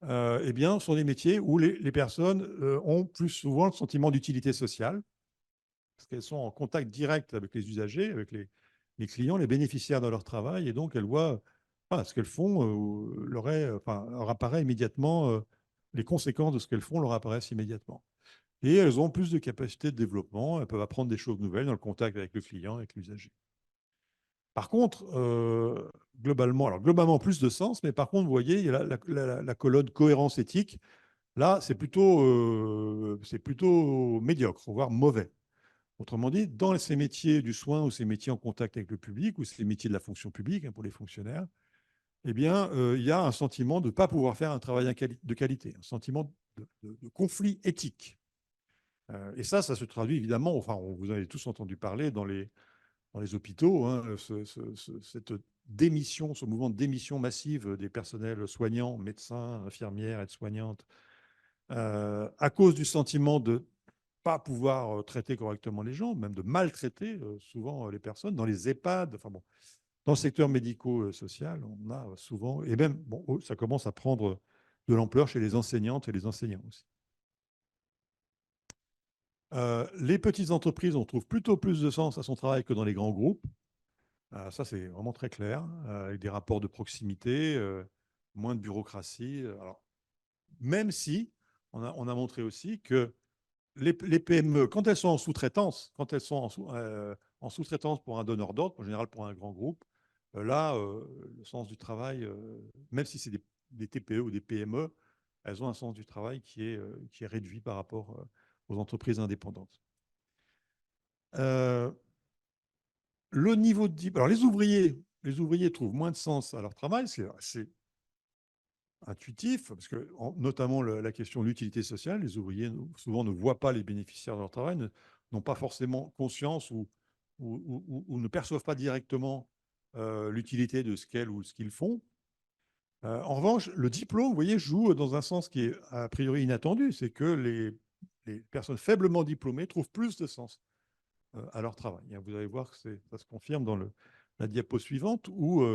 eh bien, sont des métiers où les personnes ont plus souvent le sentiment d'utilité sociale, parce qu'elles sont en contact direct avec les usagers, avec les clients, les bénéficiaires de leur travail, et donc elles voient ce qu'elles font, leur apparaît immédiatement, les conséquences de ce qu'elles font leur apparaissent immédiatement. Et elles ont plus de capacité de développement, elles peuvent apprendre des choses nouvelles dans le contact avec le client, avec l'usager. Par contre, globalement, plus de sens, mais par contre, vous voyez, il y a la colonne cohérence éthique. Là, c'est plutôt médiocre, voire mauvais. Autrement dit, dans ces métiers du soin ou ces métiers en contact avec le public ou ces métiers de la fonction publique pour les fonctionnaires, eh bien, il y a un sentiment de ne pas pouvoir faire un travail de qualité, un sentiment de conflit éthique. Et ça se traduit évidemment, vous en avez tous entendu parler dans les hôpitaux, hein, cette démission, ce mouvement de démission massive des personnels soignants, médecins, infirmières, aides-soignantes, à cause du sentiment de pas pouvoir traiter correctement les gens, même de maltraiter souvent les personnes dans les EHPAD. Enfin bon, Dans le secteur médico-social, on a souvent, et même, bon, ça commence à prendre de l'ampleur chez les enseignantes et les enseignants aussi. Les petites entreprises, on trouve plutôt plus de sens à son travail que dans les grands groupes. Ça, c'est vraiment très clair, avec des rapports de proximité, moins de bureaucratie. Alors, même si on a montré aussi que les PME, quand elles sont en sous-traitance, quand elles sont en sous-traitance pour un donneur d'ordre, en général pour un grand groupe, là, le sens du travail, même si c'est des TPE ou des PME, elles ont un sens du travail qui est réduit par rapport aux entreprises indépendantes. Le niveau de alors les ouvriers trouvent moins de sens à leur travail, c'est assez intuitif, parce que notamment la question de l'utilité sociale, les ouvriers souvent ne voient pas les bénéficiaires de leur travail, n'ont pas forcément conscience ou ne perçoivent pas directement l'utilité de ce qu'elles ou ce qu'ils font. En revanche, le diplôme, vous voyez, joue dans un sens qui est a priori inattendu, c'est que les personnes faiblement diplômées trouvent plus de sens à leur travail. Vous allez voir que ça se confirme dans la diapo suivante, où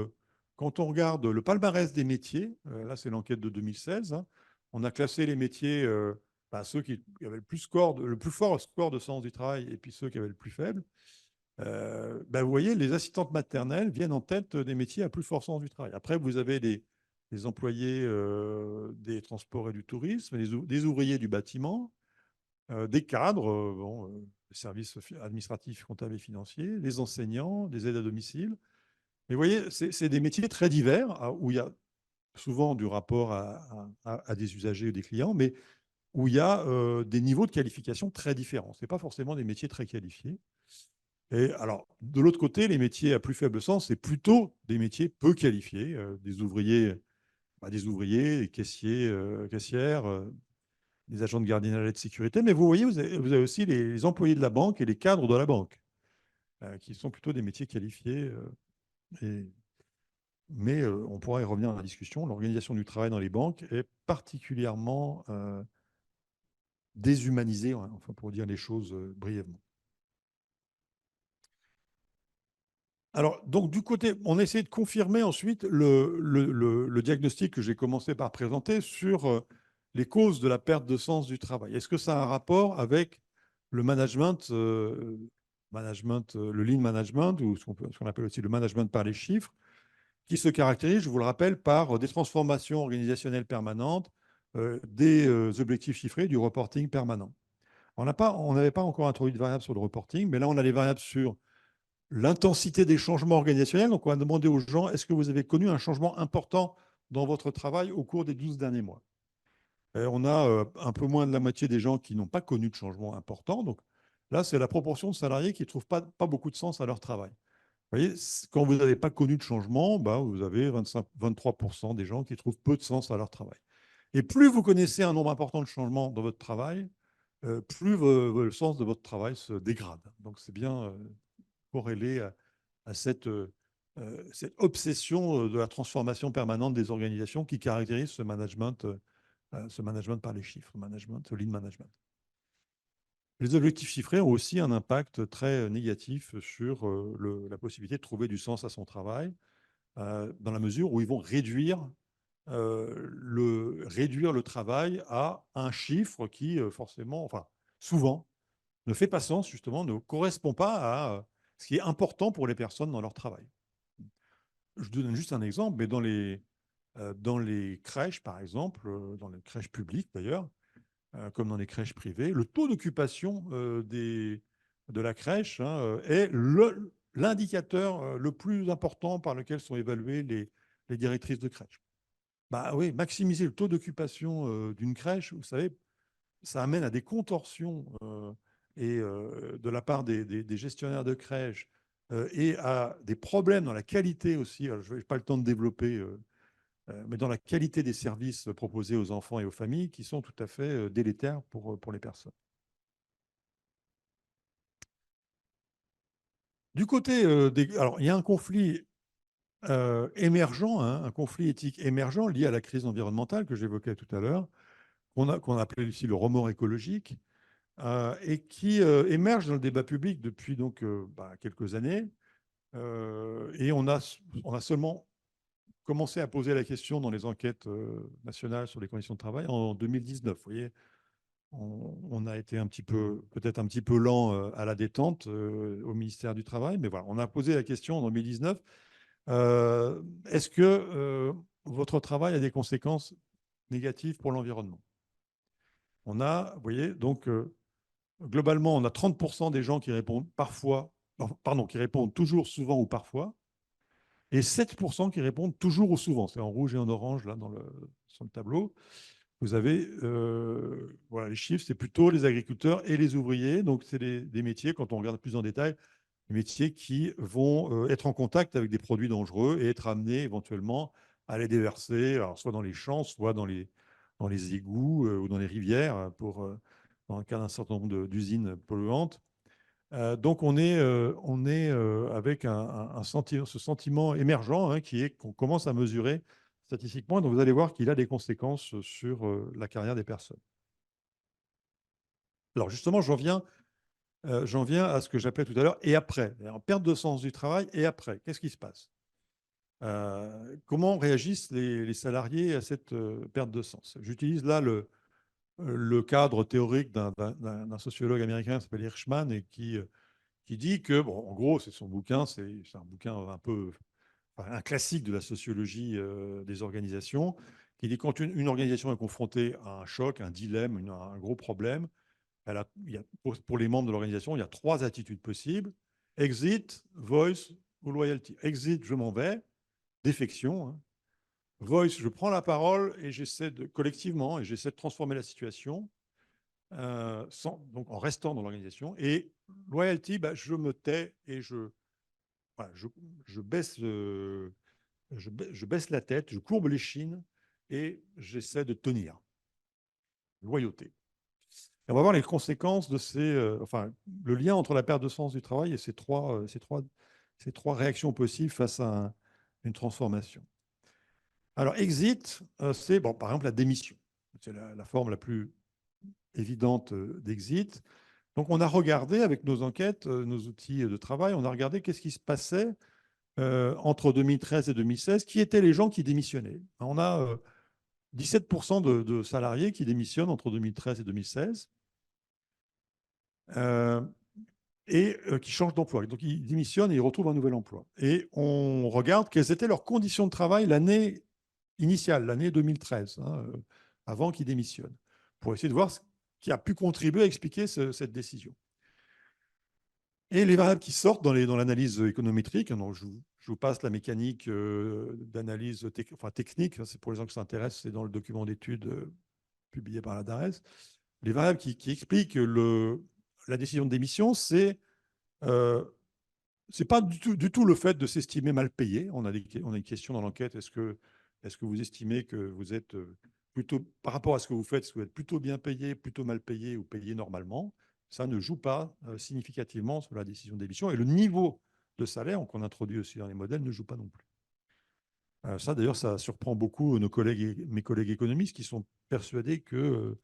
quand on regarde le palmarès des métiers, là c'est l'enquête de 2016, hein, on a classé les métiers, ceux qui avaient le plus fort score de sens du travail et puis ceux qui avaient le plus faible. Vous voyez, les assistantes maternelles viennent en tête des métiers à plus fort sens du travail. Après, vous avez des employés des transports et du tourisme, des ouvriers du bâtiment, des cadres, les services administratifs, comptables et financiers, les enseignants, des aides à domicile. Mais vous voyez, c'est des métiers très divers, où il y a souvent du rapport à des usagers ou des clients, mais où il y a des niveaux de qualification très différents. Ce n'est pas forcément des métiers très qualifiés. Et alors, de l'autre côté, les métiers à plus faible sens, c'est plutôt des métiers peu qualifiés, des ouvriers, des caissiers, caissières, des agents de gardiennage et de sécurité. Mais vous voyez, vous avez aussi les employés de la banque et les cadres de la banque, qui sont plutôt des métiers qualifiés. Mais on pourra y revenir dans la discussion. L'organisation du travail dans les banques est particulièrement déshumanisée, enfin, pour dire les choses brièvement. Alors, donc, du côté, on essaie de confirmer ensuite le diagnostic que j'ai commencé par présenter sur les causes de la perte de sens du travail. Est-ce que ça a un rapport avec le management, le lean management, ou ce qu'on appelle aussi le management par les chiffres, qui se caractérise, je vous le rappelle, par des transformations organisationnelles permanentes, des objectifs chiffrés, du reporting permanent. On n'avait pas encore introduit de variables sur le reporting, mais là, on a les variables sur l'intensité des changements organisationnels. Donc, on va demander aux gens, est-ce que vous avez connu un changement important dans votre travail au cours des 12 derniers mois? Et on a un peu moins de la moitié des gens qui n'ont pas connu de changement important. Donc, là, c'est la proportion de salariés qui ne trouvent pas beaucoup de sens à leur travail. Vous voyez, quand vous n'avez pas connu de changement, vous avez 23% des gens qui trouvent peu de sens à leur travail. Et plus vous connaissez un nombre important de changements dans votre travail, plus le sens de votre travail se dégrade. Donc, c'est bien corrélé à cette obsession de la transformation permanente des organisations qui caractérise ce management par les chiffres, lean management. Les objectifs chiffrés ont aussi un impact très négatif sur la possibilité de trouver du sens à son travail, dans la mesure où ils vont réduire le travail à un chiffre qui, forcément, enfin, souvent, ne fait pas sens, justement, ne correspond pas à ce qui est important pour les personnes dans leur travail. Je donne juste un exemple, mais dans les crèches, par exemple, dans les crèches publiques d'ailleurs, comme dans les crèches privées, le taux d'occupation de la crèche est l'indicateur le plus important par lequel sont évaluées les directrices de crèche. Oui, maximiser le taux d'occupation d'une crèche, vous savez, ça amène à des contorsions de la part des gestionnaires de crèches et à des problèmes dans la qualité aussi. Alors, je n'ai pas le temps de développer, mais dans la qualité des services proposés aux enfants et aux familles qui sont tout à fait délétères pour les personnes. Du côté alors, il y a un conflit émergent, un conflit éthique émergent lié à la crise environnementale que j'évoquais tout à l'heure, qu'on appelait ici le remords écologique, et qui émerge dans le débat public depuis donc quelques années, Et on a seulement commencé à poser la question dans les enquêtes nationales sur les conditions de travail en 2019. Vous voyez, on a été peut-être un petit peu lent à la détente au ministère du Travail, mais voilà, on a posé la question en 2019. Est-ce que votre travail a des conséquences négatives pour l'environnement? On a, vous voyez, donc globalement, on a 30% des gens qui répondent parfois, pardon, qui répondent toujours, souvent ou parfois, et 7% qui répondent toujours ou souvent. C'est en rouge et en orange là sur le tableau. Vous avez voilà, les chiffres, c'est plutôt les agriculteurs et les ouvriers. Donc, c'est des métiers, quand on regarde plus en détail, des métiers qui vont être en contact avec des produits dangereux et être amenés éventuellement à les déverser, alors soit dans les champs, soit dans les égouts ou dans les rivières, dans le cas d'un certain nombre d'usines polluantes. Donc, on est avec ce sentiment émergent qui est qu'on commence à mesurer statistiquement. Donc, vous allez voir qu'il a des conséquences sur la carrière des personnes. Alors, justement, j'en viens à ce que j'appelais tout à l'heure et après. En perte de sens du travail et après. Qu'est-ce qui se passe? Comment réagissent les salariés à cette perte de sens? J'utilise là le cadre théorique d'un sociologue américain qui s'appelle Hirschman et qui dit que, bon, en gros, c'est son bouquin, c'est un bouquin un peu un classique de la sociologie des organisations, qui dit que quand une organisation est confrontée à un choc, un dilemme, un gros problème, pour les membres de l'organisation, il y a 3 attitudes possibles: exit, voice ou loyalty. Exit, je m'en vais, défection. Hein. Voice, je prends la parole et collectivement, et j'essaie de transformer la situation. Donc en restant dans l'organisation. Et loyalty, je me tais et voilà, je baisse je baisse la tête, je courbe l'échine et j'essaie de tenir. Loyauté. Et on va voir les conséquences de le lien entre la perte de sens du travail et ces trois réactions possibles face à une transformation. Alors, exit, c'est par exemple la démission. C'est la forme la plus évidente d'exit. Donc, on a regardé avec nos enquêtes, nos outils de travail, on a regardé qu'est-ce qui se passait entre 2013 et 2016, qui étaient les gens qui démissionnaient. On a 17% de salariés qui démissionnent entre 2013 et 2016 et qui changent d'emploi. Donc, ils démissionnent et ils retrouvent un nouvel emploi. Et on regarde quelles étaient leurs conditions de travail l'année initiale, l'année 2013, avant qu'ils démissionnent, pour essayer de voir ce qui a pu contribuer à expliquer cette décision. Et les variables qui sortent dans l'analyse économétrique, donc je vous passe la mécanique d'analyse technique, c'est pour les gens qui s'intéressent, c'est dans le document d'études publié par la DARES. Les variables qui expliquent la décision de démission, c'est pas du tout le fait de s'estimer mal payé. On a une question dans l'enquête, est-ce que vous estimez que vous êtes plutôt, par rapport à ce que vous faites, est-ce que vous êtes plutôt bien payé, plutôt mal payé ou payé normalement? Ça ne joue pas significativement sur la décision de démission. Et le niveau de salaire, qu'on introduit aussi dans les modèles, ne joue pas non plus. Ça, d'ailleurs, ça surprend beaucoup mes collègues économistes qui sont persuadés que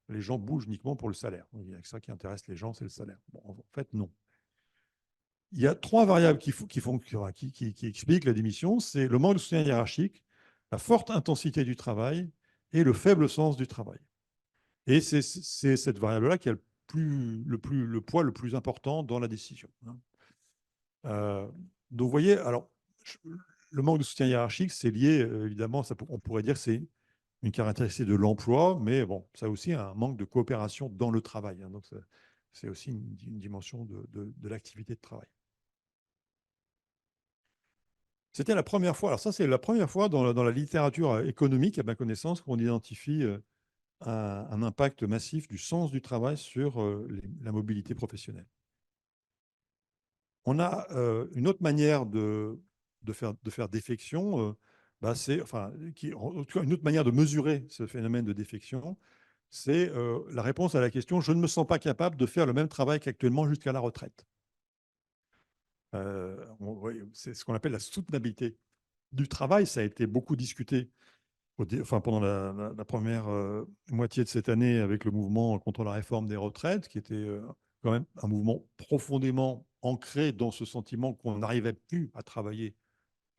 les gens bougent uniquement pour le salaire. Il y a que ça qui intéresse les gens, c'est le salaire. Bon, en fait, non. Il y a 3 variables qui expliquent la démission. C'est le manque de soutien hiérarchique, la forte intensité du travail et le faible sens du travail. Et c'est cette variable-là qui a le poids le plus important dans la décision. Donc, vous voyez, alors, le manque de soutien hiérarchique, c'est lié, évidemment, on pourrait dire que c'est une caractéristique de l'emploi, mais bon, ça a aussi un manque de coopération dans le travail. Donc, c'est aussi une dimension de l'activité de travail. C'était la première fois, alors ça, c'est la première fois dans la littérature économique, à ma connaissance, qu'on identifie un impact massif du sens du travail sur la mobilité professionnelle. On a une autre manière de faire défection, en tout cas, une autre manière de mesurer ce phénomène de défection, c'est la réponse à la question « Je ne me sens pas capable de faire le même travail qu'actuellement jusqu'à la retraite ». C'est ce qu'on appelle la soutenabilité du travail. Ça a été beaucoup discuté pendant la première moitié de cette année avec le mouvement contre la réforme des retraites, qui était quand même un mouvement profondément ancrés dans ce sentiment qu'on n'arrivait plus à travailler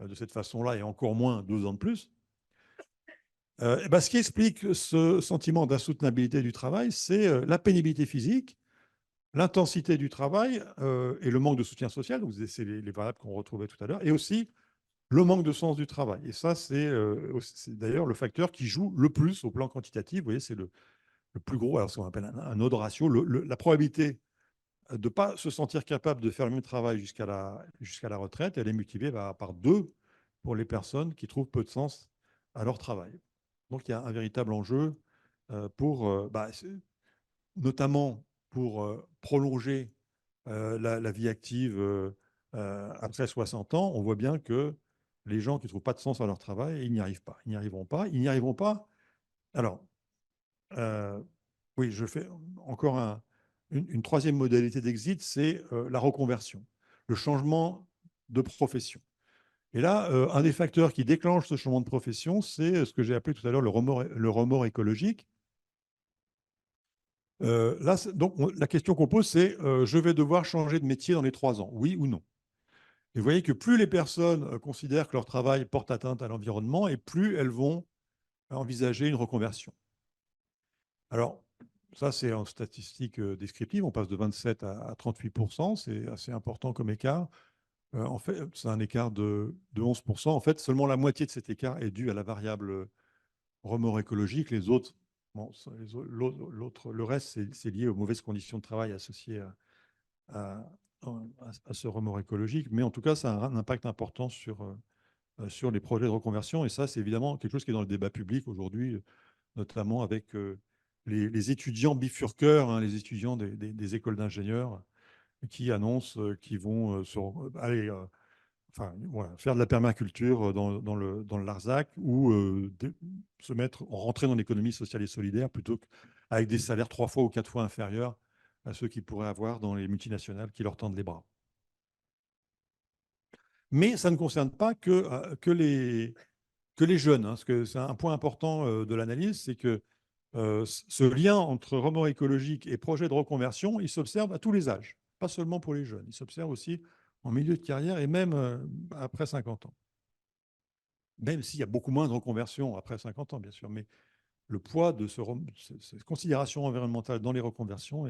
de cette façon-là, et encore moins 2 ans de plus. Ce qui explique ce sentiment d'insoutenabilité du travail, c'est la pénibilité physique, l'intensité du travail et le manque de soutien social, donc c'est les variables qu'on retrouvait tout à l'heure, et aussi le manque de sens du travail. Et ça, c'est d'ailleurs le facteur qui joue le plus au plan quantitatif. Vous voyez, c'est le plus gros, alors ce qu'on appelle un odd ratio, la probabilité de ne pas se sentir capable de faire le même travail jusqu'à la retraite, elle est multipliée par 2 pour les personnes qui trouvent peu de sens à leur travail. Donc il y a un véritable enjeu notamment pour prolonger la vie active après 60 ans. On voit bien que les gens qui ne trouvent pas de sens à leur travail, ils n'y arrivent pas. Ils n'y arriveront pas. Ils n'y arriveront pas. Alors, oui, je fais encore une troisième modalité d'exit, c'est la reconversion, le changement de profession. Et là, un des facteurs qui déclenche ce changement de profession, c'est ce que j'ai appelé tout à l'heure le remords écologique. Là, donc, la question qu'on pose, c'est je vais devoir changer de métier dans les 3 ans, oui ou non? Et vous voyez que plus les personnes considèrent que leur travail porte atteinte à l'environnement, et plus elles vont envisager une reconversion. Alors, ça, c'est en statistique descriptive, on passe de 27 à 38%, c'est assez important comme écart. En fait, c'est un écart de 11%. En fait, seulement la moitié de cet écart est dû à la variable remords écologique. Les autres, bon, le reste, c'est lié aux mauvaises conditions de travail associées à ce remords écologique. Mais en tout cas, ça a un impact important sur les projets de reconversion. Et ça, c'est évidemment quelque chose qui est dans le débat public aujourd'hui, notamment avec les étudiants bifurqueurs, hein, les étudiants des écoles d'ingénieurs qui annoncent qu'ils vont faire de la permaculture dans le Larzac ou rentrer dans l'économie sociale et solidaire plutôt qu'avec des salaires 3 fois ou 4 fois inférieurs à ceux qu'ils pourraient avoir dans les multinationales qui leur tendent les bras. Mais ça ne concerne pas que les jeunes, hein, parce que c'est un point important de l'analyse, c'est que ce lien entre remords écologique et projet de reconversion, il s'observe à tous les âges, pas seulement pour les jeunes. Il s'observe aussi en milieu de carrière et même après 50 ans. Même s'il y a beaucoup moins de reconversions après 50 ans, bien sûr, mais le poids de cette considération environnementale dans les reconversions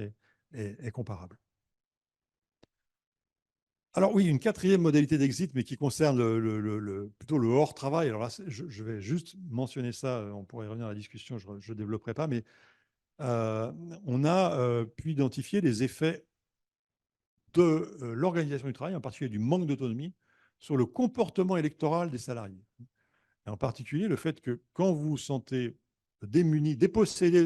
est comparable. Alors oui, une quatrième modalité d'exit, mais qui concerne plutôt le hors-travail. Alors là, je vais juste mentionner ça, on pourrait y revenir à la discussion, je ne développerai pas, mais on a pu identifier les effets de l'organisation du travail, en particulier du manque d'autonomie, sur le comportement électoral des salariés. Et en particulier, le fait que quand vous vous sentez démuni, dépossédé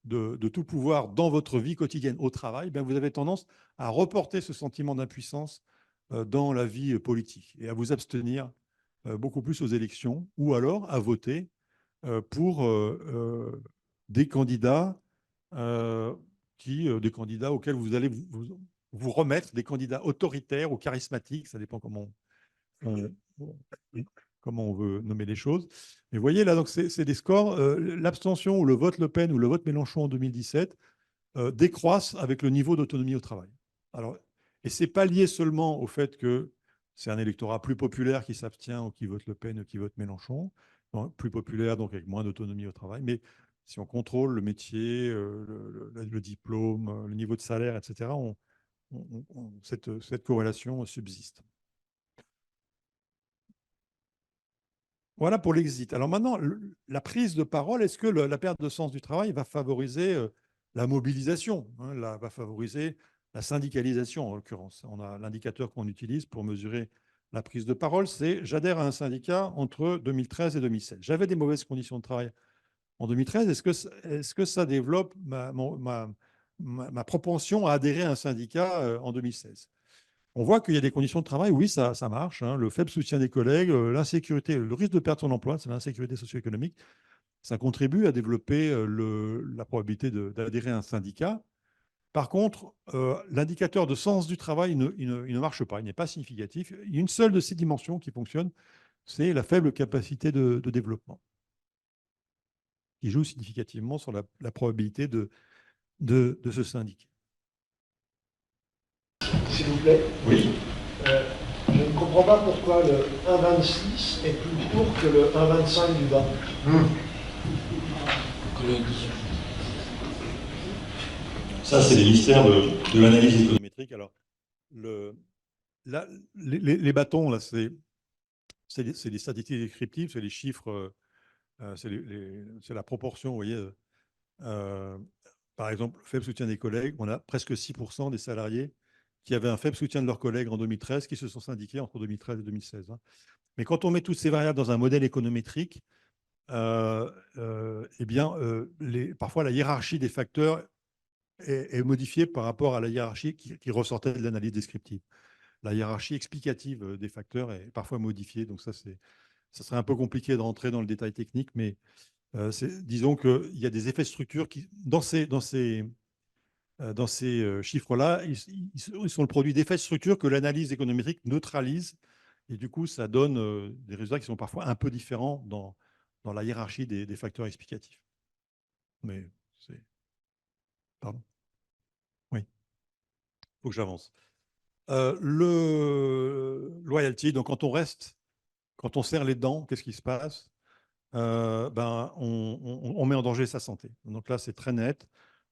de tout pouvoir dans votre vie quotidienne au travail, bien vous avez tendance à reporter ce sentiment d'impuissance dans la vie politique et à vous abstenir beaucoup plus aux élections ou alors à voter pour des candidats des candidats auxquels vous allez vous remettre, des candidats autoritaires ou charismatiques, ça dépend comment on veut nommer les choses. Mais vous voyez, là, donc c'est des scores. L'abstention ou le vote Le Pen ou le vote Mélenchon en 2017 décroissent avec le niveau d'autonomie au travail. Alors, et ce n'est pas lié seulement au fait que c'est un électorat plus populaire qui s'abstient ou qui vote Le Pen ou qui vote Mélenchon, plus populaire, donc avec moins d'autonomie au travail, mais si on contrôle le métier, le diplôme, le niveau de salaire, etc., cette corrélation subsiste. Voilà pour l'exit. Alors maintenant, la prise de parole, est-ce que la perte de sens du travail va favoriser la mobilisation, hein, va favoriser la syndicalisation en l'occurrence? On a l'indicateur qu'on utilise pour mesurer la prise de parole, c'est j'adhère à un syndicat entre 2013 et 2016. J'avais des mauvaises conditions de travail en 2013. Est-ce que ça développe ma propension à adhérer à un syndicat en 2016? On voit qu'il y a des conditions de travail, oui, ça marche, hein, le faible soutien des collègues, l'insécurité, le risque de perdre son emploi, c'est l'insécurité socio-économique, ça contribue à développer la probabilité d'adhérer à un syndicat. Par contre, l'indicateur de sens du travail, il ne marche pas, il n'est pas significatif. Il y a une seule de ces dimensions qui fonctionne, c'est la faible capacité de développement, qui joue significativement sur la probabilité de se syndiquer. s'il vous plaît. Oui. Je ne comprends pas pourquoi le 1,26 est plus court que le 1,25 du bas. Ça, c'est les mystères de l'analyse économétrique. Alors, les bâtons, là, c'est des statistiques descriptives, c'est les chiffres, c'est la proportion, vous voyez. Par exemple, faible soutien des collègues, on a presque 6% des salariés qui avaient un faible soutien de leurs collègues en 2013, qui se sont syndiqués entre 2013 et 2016. Mais quand on met toutes ces variables dans un modèle économétrique, eh bien, parfois la hiérarchie des facteurs est modifiée par rapport à la hiérarchie qui ressortait de l'analyse descriptive. La hiérarchie explicative des facteurs est parfois modifiée, donc ça serait un peu compliqué de rentrer dans le détail technique, mais disons qu'il y a des effets de structure qui, dans ces chiffres-là, ils sont le produit d'effets de structure que l'analyse économétrique neutralise. Et du coup, ça donne des résultats qui sont parfois un peu différents dans la hiérarchie des facteurs explicatifs. Mais c'est... Pardon. Oui. Il faut que j'avance. Le loyalty, donc quand on serre les dents, qu'est-ce qui se passe? On met en danger sa santé. Donc là, c'est très net.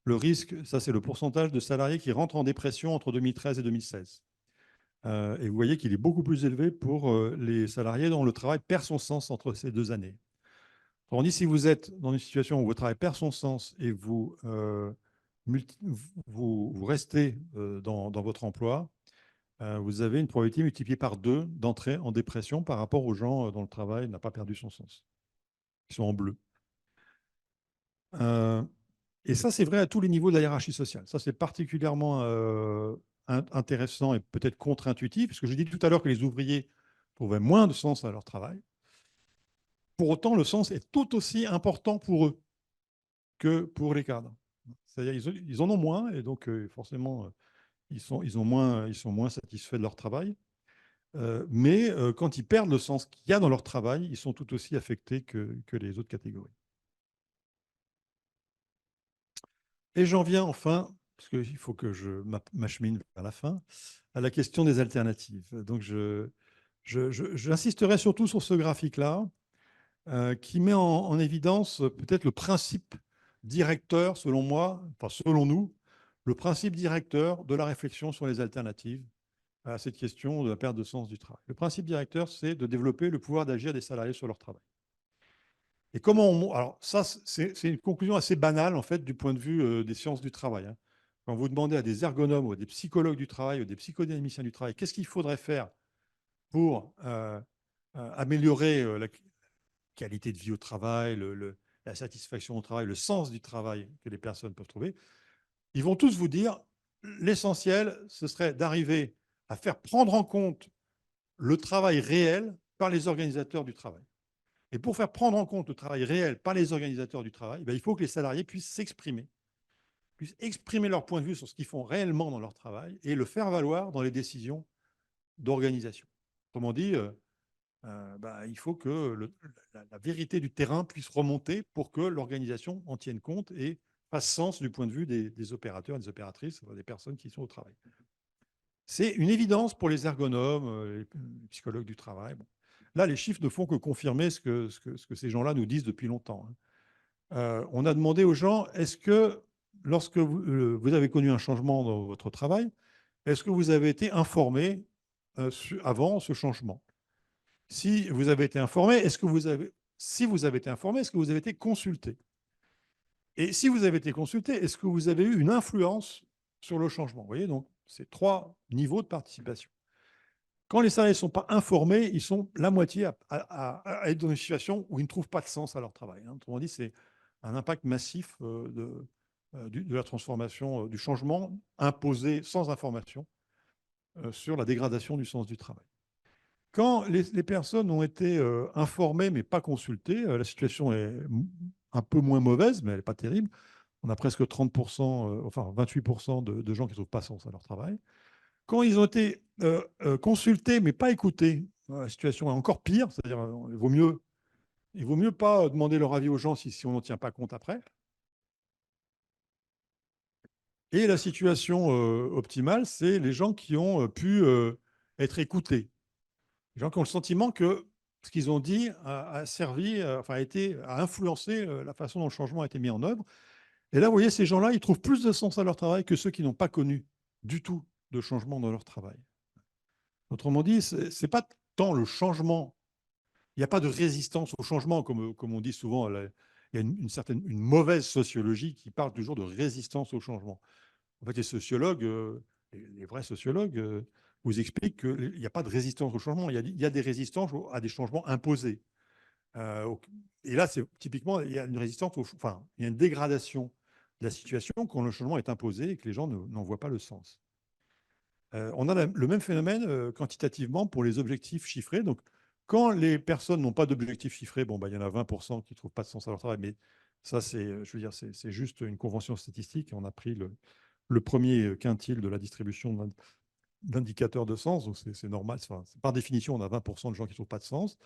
Le risque, ça, c'est le pourcentage de salariés qui rentrent en dépression entre 2013 et 2016. Et vous voyez qu'il est beaucoup plus élevé pour les salariés dont le travail perd son sens entre ces 2 années. Autrement dit, si vous êtes dans une situation où votre travail perd son sens et vous restez dans votre emploi, vous avez une probabilité multipliée par 2 d'entrer en dépression par rapport aux gens dont le travail n'a pas perdu son sens. Ils sont en bleu. Et ça, c'est vrai à tous les niveaux de la hiérarchie sociale. Ça, c'est particulièrement intéressant et peut-être contre-intuitif, parce que je dis tout à l'heure que les ouvriers trouvaient moins de sens à leur travail. Pour autant, le sens est tout aussi important pour eux que pour les cadres. C'est-à-dire ils en ont moins, et donc forcément, ils sont moins satisfaits de leur travail. Mais quand ils perdent le sens qu'il y a dans leur travail, ils sont tout aussi affectés que les autres catégories. Et j'en viens enfin, parce qu'il faut que je m'achemine vers la fin, à la question des alternatives. Donc, j'insisterai surtout sur ce graphique-là, qui met en évidence peut-être le principe directeur, selon moi, enfin selon nous, le principe directeur de la réflexion sur les alternatives à cette question de la perte de sens du travail. Le principe directeur, c'est de développer le pouvoir d'agir des salariés sur leur travail. Et comment alors ça, c'est une conclusion assez banale, en fait, du point de vue des sciences du travail. Quand vous demandez à des ergonomes ou à des psychologues du travail ou des psychodynamiciens du travail, qu'est-ce qu'il faudrait faire pour améliorer la qualité de vie au travail, la satisfaction au travail, le sens du travail que les personnes peuvent trouver, ils vont tous vous dire, l'essentiel, ce serait d'arriver à faire prendre en compte le travail réel par les organisateurs du travail. Et pour faire prendre en compte le travail réel par les organisateurs du travail, il faut que les salariés puissent s'exprimer, puissent exprimer leur point de vue sur ce qu'ils font réellement dans leur travail et le faire valoir dans les décisions d'organisation. Autrement dit, il faut que la vérité du terrain puisse remonter pour que l'organisation en tienne compte et fasse sens du point de vue des opérateurs et des opératrices, des personnes qui sont au travail. C'est une évidence pour les ergonomes, les psychologues du travail. Bon. Là, les chiffres ne font que confirmer ce que ces gens-là nous disent depuis longtemps. On a demandé aux gens, est-ce que lorsque vous avez connu un changement dans votre travail, est-ce que vous avez été informé avant ce changement? Si vous avez été informé, si vous avez été informé, est-ce que vous avez été consulté? Et si vous avez été consulté, est-ce que vous avez eu une influence sur le changement? Vous voyez, donc, c'est 3 niveaux de participation. Quand les salariés ne sont pas informés, ils sont la moitié à être dans une situation où ils ne trouvent pas de sens à leur travail. Autrement dit, c'est un impact massif de la transformation, du changement imposé sans information sur la dégradation du sens du travail. Quand les personnes ont été informées mais pas consultées, la situation est un peu moins mauvaise, mais elle n'est pas terrible. On a presque 30%, enfin 28% de gens qui ne trouvent pas sens à leur travail. Quand ils ont été consultés mais pas écoutés, la situation est encore pire, c'est-à-dire il vaut mieux pas demander leur avis aux gens si on n'en tient pas compte après. Et la situation optimale, c'est les gens qui ont pu être écoutés. Les gens qui ont le sentiment que ce qu'ils ont dit a servi, enfin, a influencé la façon dont le changement a été mis en œuvre. Et là, vous voyez, ces gens-là, ils trouvent plus de sens à leur travail que ceux qui n'ont pas connu du tout de changement dans leur travail. Autrement dit, ce n'est pas tant le changement, il n'y a pas de résistance au changement, comme on dit souvent. Il y a une mauvaise sociologie qui parle toujours de résistance au changement. En fait, les sociologues, les vrais sociologues, vous expliquent qu'il n'y a pas de résistance au changement. Il y a des résistances à des changements imposés. Et là, c'est typiquement, il y a une résistance, enfin, il y a une dégradation de la situation quand le changement est imposé et que les gens n'en voient pas le sens. On a le même phénomène quantitativement pour les objectifs chiffrés. Donc, quand les personnes n'ont pas d'objectifs chiffrés, bon, bah, il y en a 20% qui ne trouvent pas de sens à leur travail, mais ça, je veux dire, c'est juste une convention statistique. On a pris le premier quintile de la distribution d'indicateurs de sens, donc c'est normal. Enfin, par définition, on a 20% de gens qui ne trouvent pas de sens.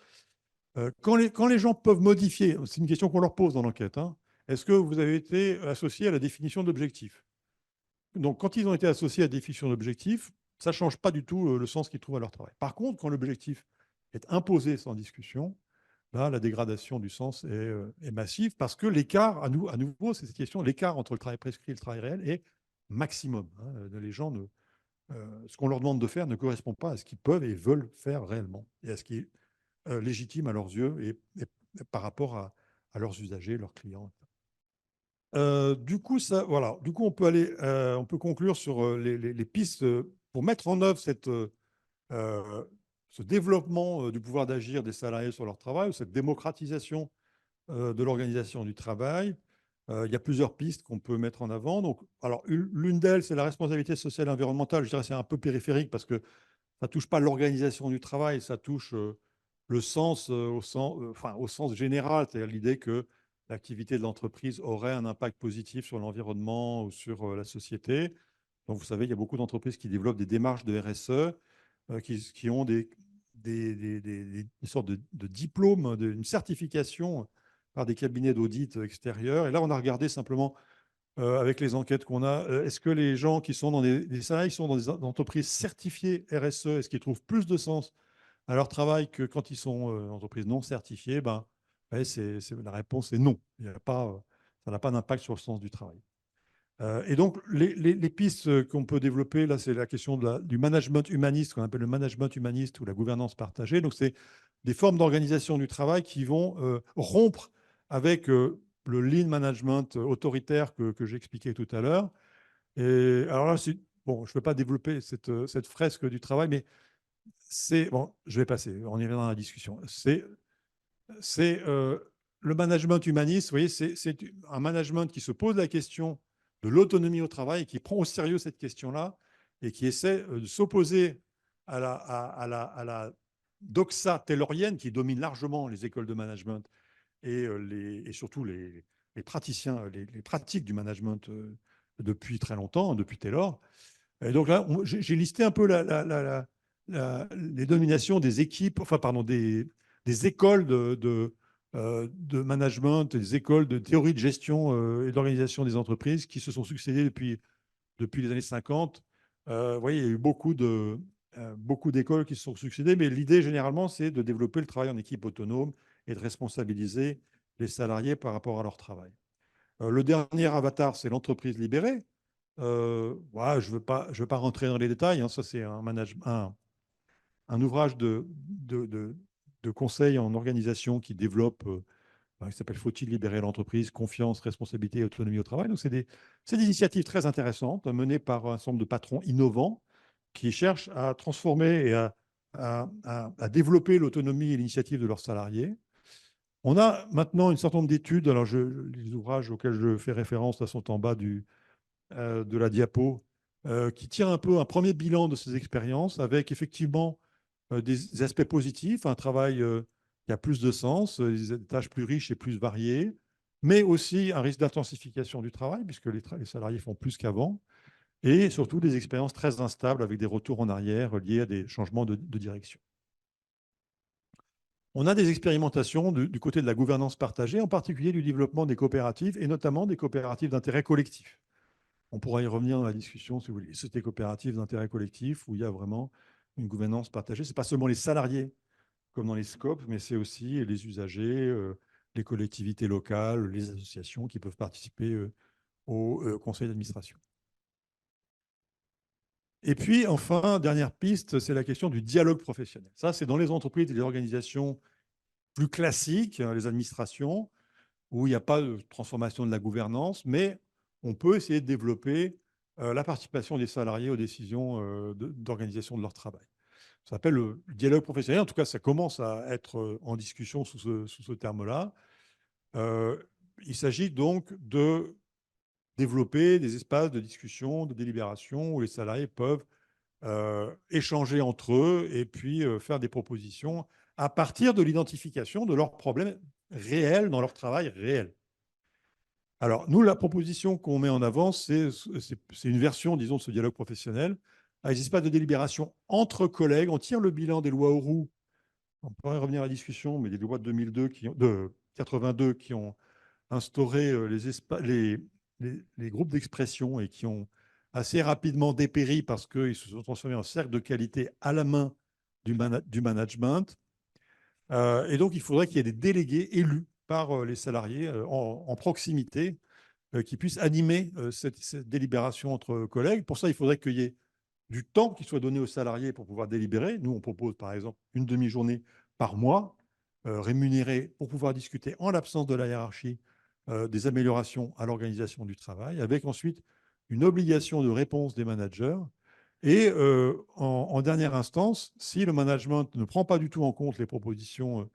Quand les gens peuvent modifier, c'est une question qu'on leur pose dans l'enquête, hein, est-ce que vous avez été associé à la définition d'objectif? Donc, quand ils ont été associés à la définition d'objectif, ça ne change pas du tout le sens qu'ils trouvent à leur travail. Par contre, quand l'objectif est imposé sans discussion, là, la dégradation du sens est massive parce que l'écart, à nouveau, c'est cette question, l'écart entre le travail prescrit et le travail réel est maximum. Hein. Les gens, ce qu'on leur demande de faire ne correspond pas à ce qu'ils peuvent et veulent faire réellement et à ce qui est légitime à leurs yeux et par rapport à leurs usagers, leurs clients. Du coup, voilà. Du coup, on peut conclure sur les pistes pour mettre en œuvre ce développement du pouvoir d'agir des salariés sur leur travail, cette démocratisation de l'organisation du travail. Il y a plusieurs pistes qu'on peut mettre en avant. Donc, alors, l'une d'elles, c'est la responsabilité sociale et environnementale. Je dirais que c'est un peu périphérique parce que ça ne touche pas l'organisation du travail, ça touche le sens, au sens général, c'est-à-dire l'idée que l'activité de l'entreprise aurait un impact positif sur l'environnement ou sur la société. Donc, vous savez, il y a beaucoup d'entreprises qui développent des démarches de RSE, qui ont une sorte de diplôme, une certification par des cabinets d'audit extérieurs. Et là, on a regardé simplement avec les enquêtes qu'on a, est-ce que les gens qui sont dans des salariés qui sont dans des entreprises certifiées RSE, est-ce qu'ils trouvent plus de sens à leur travail que quand ils sont entreprises non certifiées? Ben, ouais, la réponse est non. Il y a pas, ça n'a pas d'impact sur le sens du travail. Et donc, les pistes qu'on peut développer, là, c'est la question du management humaniste, qu'on appelle le management humaniste ou la gouvernance partagée. Donc, c'est des formes d'organisation du travail qui vont rompre avec le lean management autoritaire que j'expliquais tout à l'heure. Et alors là, bon, je ne vais pas développer cette fresque du travail, mais bon, je vais passer, on y reviendra dans la discussion. C'est le management humaniste, vous voyez, c'est un management qui se pose la question de l'autonomie au travail et qui prend au sérieux cette question-là et qui essaie de s'opposer à la doxa taylorienne qui domine largement les écoles de management et surtout les praticiens, les pratiques du management depuis très longtemps, depuis Taylor. Et donc là, j'ai listé un peu les dominations des équipes, enfin, pardon, des écoles de management, des écoles de théorie de gestion et d'organisation des entreprises qui se sont succédées depuis les années 50. Vous voyez, il y a eu beaucoup d'écoles qui se sont succédées, mais l'idée, généralement, c'est de développer le travail en équipe autonome et de responsabiliser les salariés par rapport à leur travail. Le dernier avatar, c'est l'entreprise libérée. Voilà, je ne veux pas rentrer dans les détails. Hein, ça, c'est un ouvrage de conseil en organisation qui développe, qui s'appelle « Faut-il libérer l'entreprise? Confiance, responsabilité et autonomie au travail ». Donc, c'est des initiatives très intéressantes menées par un ensemble de patrons innovants qui cherchent à transformer et à développer l'autonomie et l'initiative de leurs salariés. On a maintenant un certain nombre d'études. Alors, les ouvrages auxquels je fais référence là, sont en bas de la diapo, qui tirent un peu un premier bilan de ces expériences avec effectivement des aspects positifs, un travail qui a plus de sens, des tâches plus riches et plus variées, mais aussi un risque d'intensification du travail, puisque les salariés font plus qu'avant, et surtout des expériences très instables avec des retours en arrière liés à des changements de direction. On a des expérimentations du côté de la gouvernance partagée, en particulier du développement des coopératives, et notamment des coopératives d'intérêt collectif. On pourra y revenir dans la discussion, si vous voulez. Sociétés coopératives d'intérêt collectif, où il y a vraiment une gouvernance partagée. Ce n'est pas seulement les salariés, comme dans les scopes, mais c'est aussi les usagers, les collectivités locales, les associations qui peuvent participer au conseil d'administration. Et puis, enfin, dernière piste, c'est la question du dialogue professionnel. Ça, c'est dans les entreprises et les organisations plus classiques, les administrations, où il n'y a pas de transformation de la gouvernance, mais on peut essayer de développer la participation des salariés aux décisions d'organisation de leur travail. Ça s'appelle le dialogue professionnel. En tout cas, ça commence à être en discussion sous ce terme-là. Il s'agit donc de développer des espaces de discussion, de délibération, où les salariés peuvent échanger entre eux et puis faire des propositions à partir de l'identification de leurs problèmes réels dans leur travail réel. Alors, nous, la proposition qu'on met en avant, c'est une version, disons, de ce dialogue professionnel, avec des espaces de délibération entre collègues. On tire le bilan des lois Auroux. On pourrait revenir à la discussion, mais des lois de 2002 de 82 qui ont instauré les groupes d'expression et qui ont assez rapidement dépéri parce qu'ils se sont transformés en cercle de qualité à la main du management. Et donc, il faudrait qu'il y ait des délégués élus par les salariés en proximité qui puissent animer cette délibération entre collègues. Pour ça, il faudrait qu'il y ait du temps qui soit donné aux salariés pour pouvoir délibérer. Nous, on propose par exemple une demi-journée par mois rémunérée pour pouvoir discuter en l'absence de la hiérarchie des améliorations à l'organisation du travail, avec ensuite une obligation de réponse des managers. Et en dernière instance, si le management ne prend pas du tout en compte les propositions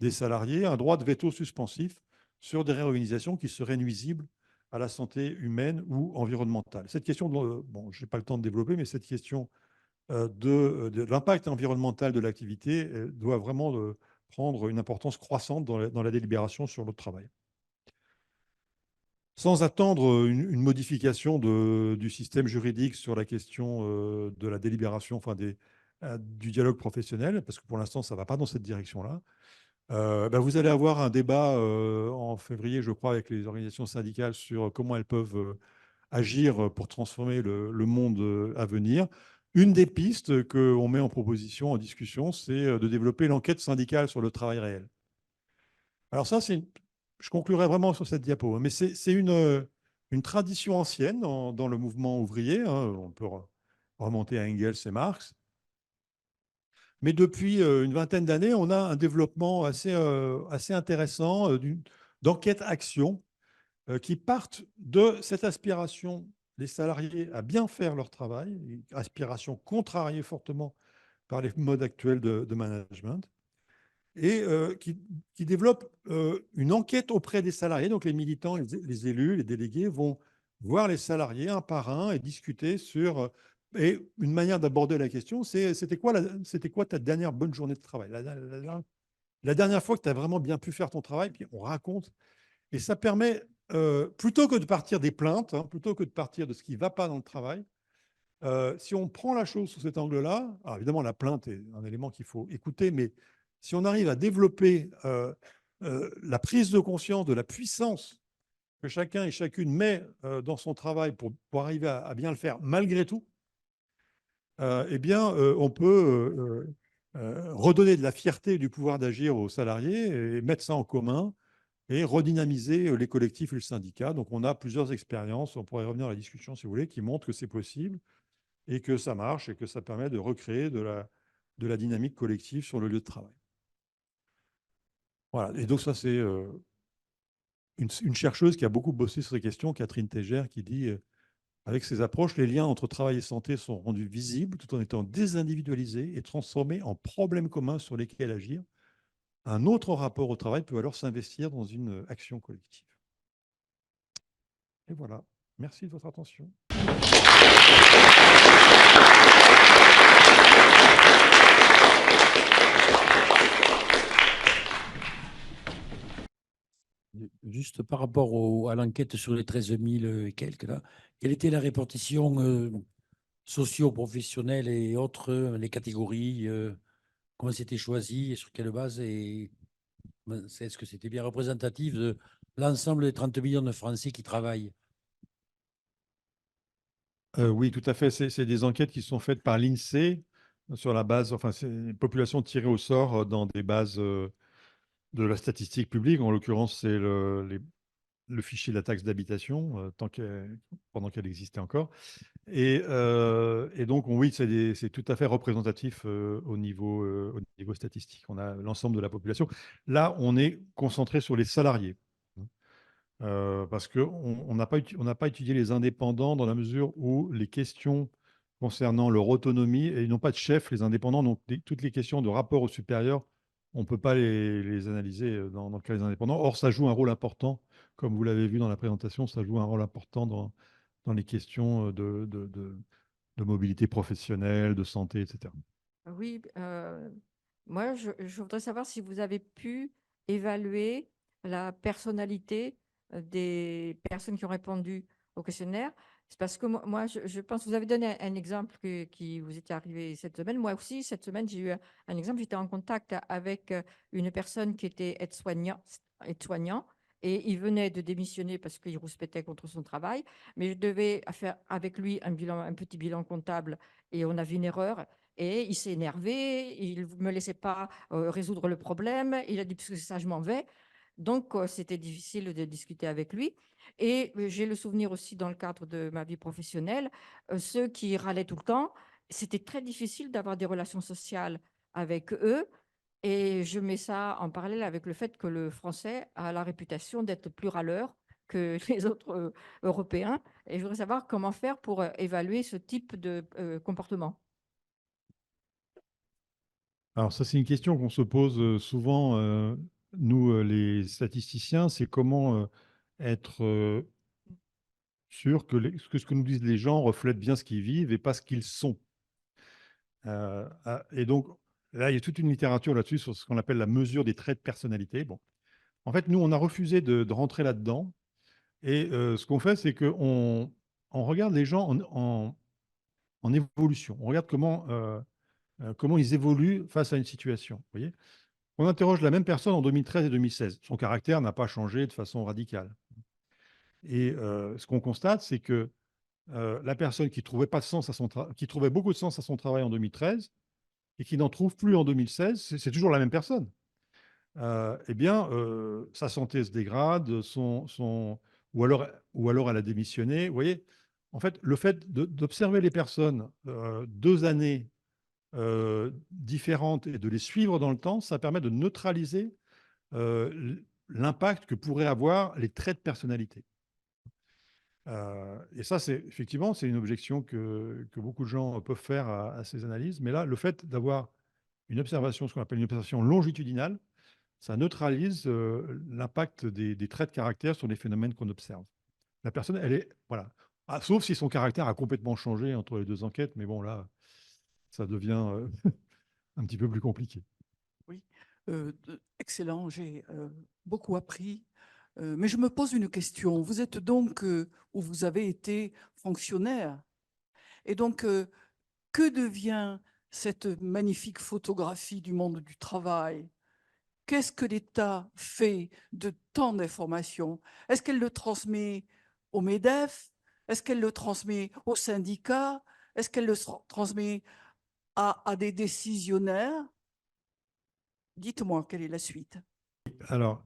des salariés, un droit de veto suspensif sur des réorganisations qui seraient nuisibles à la santé humaine ou environnementale. Cette question, bon, je n'ai pas le temps de développer, mais cette question de l'impact environnemental de l'activité doit vraiment prendre une importance croissante dans la délibération sur le travail. Sans attendre une modification du système juridique sur la question de la délibération, enfin du dialogue professionnel, parce que pour l'instant, ça ne va pas dans cette direction-là, vous allez avoir un débat en février, je crois, avec les organisations syndicales sur comment elles peuvent agir pour transformer le monde à venir. Une des pistes qu'on met en proposition, en discussion, c'est de développer l'enquête syndicale sur le travail réel. Alors ça, je conclurai vraiment sur cette diapo, mais c'est une tradition ancienne dans le mouvement ouvrier. On peut remonter à Engels et Marx. Mais depuis une vingtaine d'années, on a un développement assez intéressant d'enquête-action qui partent de cette aspiration des salariés à bien faire leur travail, une aspiration contrariée fortement par les modes actuels de management, et qui développe une enquête auprès des salariés. Donc les militants, les élus, les délégués vont voir les salariés un par un et discuter sur... Et une manière d'aborder la question, c'était quoi ta dernière bonne journée de travail, la dernière fois que tu as vraiment bien pu faire ton travail, puis on raconte. Et ça permet, plutôt que de partir des plaintes, plutôt que de partir de ce qui ne va pas dans le travail, si on prend la chose sous cet angle-là, alors évidemment la plainte est un élément qu'il faut écouter, mais si on arrive à développer la prise de conscience de la puissance que chacun et chacune met dans son travail pour arriver à bien le faire malgré tout, eh bien, on peut redonner de la fierté et du pouvoir d'agir aux salariés et mettre ça en commun et redynamiser les collectifs et le syndicat. Donc, on a plusieurs expériences, on pourrait revenir à la discussion si vous voulez, qui montrent que c'est possible et que ça marche et que ça permet de recréer de la dynamique collective sur le lieu de travail. Voilà, et donc ça, c'est une chercheuse qui a beaucoup bossé sur ces questions, Catherine Tégère, qui dit avec ces approches, les liens entre travail et santé sont rendus visibles tout en étant désindividualisés et transformés en problèmes communs sur lesquels agir. Un autre rapport au travail peut alors s'investir dans une action collective. Et voilà. Merci de votre attention. Juste par rapport à l'enquête sur les 13 000 et quelques, là, quelle était la répartition socio-professionnelle et autres, les catégories, comment c'était choisi et sur quelle base, et est-ce que c'était bien représentatif de l'ensemble des 30 millions de Français qui travaillent? Oui, tout à fait. C'est des enquêtes qui sont faites par l'INSEE sur la base, enfin, c'est une population tirée au sort dans des bases de la statistique publique. En l'occurrence, c'est le fichier de la taxe d'habitation, pendant qu'elle existait encore. Et donc, oui, c'est tout à fait représentatif au niveau statistique. On a l'ensemble de la population. Là, on est concentré sur les salariés. Parce qu'on n'a pas étudié les indépendants dans la mesure où les questions concernant leur autonomie, et ils n'ont pas de chef, les indépendants, donc toutes les questions de rapport au supérieur, on ne peut pas les analyser dans le cas des indépendants. Or, ça joue un rôle important, comme vous l'avez vu dans la présentation, ça joue un rôle important dans les questions de mobilité professionnelle, de santé, etc. Oui, moi, je voudrais savoir si vous avez pu évaluer la personnalité des personnes qui ont répondu au questionnaire. C'est parce que moi, je pense, vous avez donné un exemple qui vous était arrivé cette semaine. Moi aussi, cette semaine, j'ai eu un exemple. J'étais en contact avec une personne qui était aide-soignant et il venait de démissionner parce qu'il rouspétait contre son travail. Mais je devais faire avec lui un petit bilan comptable et on a vu une erreur. Et il s'est énervé, il ne me laissait pas résoudre le problème, il a dit, parce que ça, je m'en vais. Donc, c'était difficile de discuter avec lui. Et j'ai le souvenir aussi, dans le cadre de ma vie professionnelle, ceux qui râlaient tout le temps, c'était très difficile d'avoir des relations sociales avec eux. Et je mets ça en parallèle avec le fait que le français a la réputation d'être plus râleur que les autres Européens. Et je voudrais savoir comment faire pour évaluer ce type de comportement. Alors ça, c'est une question qu'on se pose souvent, nous, les statisticiens, c'est comment être sûr que ce que nous disent les gens reflète bien ce qu'ils vivent et pas ce qu'ils sont. Et donc, là, il y a toute une littérature là-dessus sur ce qu'on appelle la mesure des traits de personnalité. Bon. En fait, nous, on a refusé de rentrer là-dedans. Et ce qu'on fait, c'est qu'on regarde les gens en évolution. On regarde comment ils évoluent face à une situation. Vous voyez, on interroge la même personne en 2013 et 2016. Son caractère n'a pas changé de façon radicale. Et ce qu'on constate, c'est que la personne qui trouvait pas de sens qui trouvait beaucoup de sens à son travail en 2013 et qui n'en trouve plus en 2016, c'est toujours la même personne. Eh bien, sa santé se dégrade, ou alors elle a démissionné. Vous voyez, en fait, le fait d'observer les personnes 2 années différentes et de les suivre dans le temps, ça permet de neutraliser l'impact que pourraient avoir les traits de personnalité. Et ça, effectivement, c'est une objection que beaucoup de gens peuvent faire à ces analyses. Mais là, le fait d'avoir une observation, ce qu'on appelle une observation longitudinale, ça neutralise l'impact des traits de caractère sur les phénomènes qu'on observe. La personne, elle est, voilà. Ah, sauf si son caractère a complètement changé entre les deux enquêtes, mais bon, là, ça devient un petit peu plus compliqué. Oui, excellent, j'ai beaucoup appris. Mais je me pose une question. Vous êtes donc, ou vous avez été fonctionnaire, et donc, que devient cette magnifique photographie du monde du travail? Qu'est-ce que l'État fait de tant d'informations? Est-ce qu'elle le transmet au MEDEF? Est-ce qu'elle le transmet aux syndicats? Est-ce qu'elle le transmet à des décisionnaires? Dites-moi, quelle est la suite? Alors,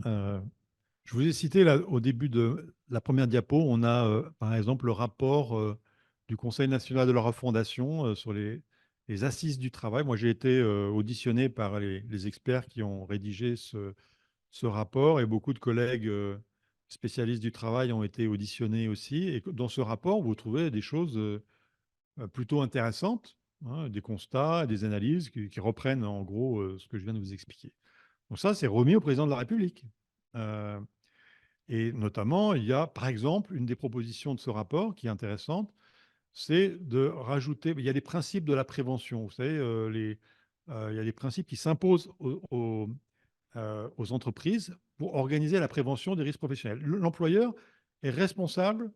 je vous ai cité là, au début de la première diapo, on a par exemple le rapport du Conseil national de la refondation sur les assises du travail. Moi, j'ai été auditionné par les experts qui ont rédigé ce rapport et beaucoup de collègues spécialistes du travail ont été auditionnés aussi. Et dans ce rapport, vous trouvez des choses plutôt intéressantes, hein, des constats, des analyses qui reprennent en gros ce que je viens de vous expliquer. Donc ça, c'est remis au président de la République. Et notamment, il y a, par exemple, une des propositions de ce rapport qui est intéressante, c'est de rajouter, il y a des principes de la prévention. Vous savez, il y a des principes qui s'imposent aux entreprises pour organiser la prévention des risques professionnels. L'employeur est responsable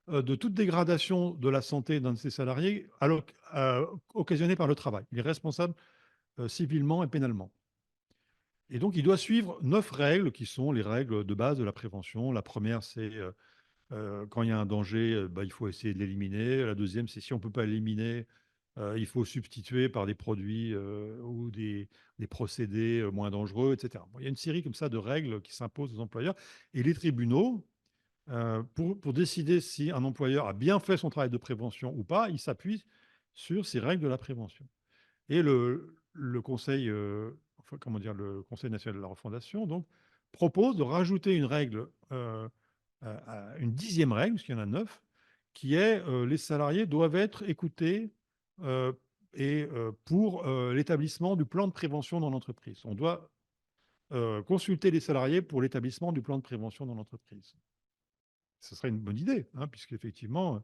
de toute dégradation de la santé d'un de ses salariés occasionnée par le travail. Il est responsable civilement et pénalement. Et donc, il doit suivre 9 règles qui sont les règles de base de la prévention. La première, c'est Quand il y a un danger, il faut essayer de l'éliminer. La deuxième, c'est si on ne peut pas l'éliminer, il faut substituer par des produits ou des procédés moins dangereux, etc. Bon, il y a une série comme ça de règles qui s'imposent aux employeurs. Et les tribunaux, pour décider si un employeur a bien fait son travail de prévention ou pas, ils s'appuient sur ces règles de la prévention. Et le Conseil, le Conseil national de la refondation, donc, propose de rajouter une règle, une 10e règle, parce qu'il y en a 9, qui est les salariés doivent être écoutés pour l'établissement du plan de prévention dans l'entreprise. On doit consulter les salariés pour l'établissement du plan de prévention dans l'entreprise. Ce serait une bonne idée, hein, puisqu'effectivement,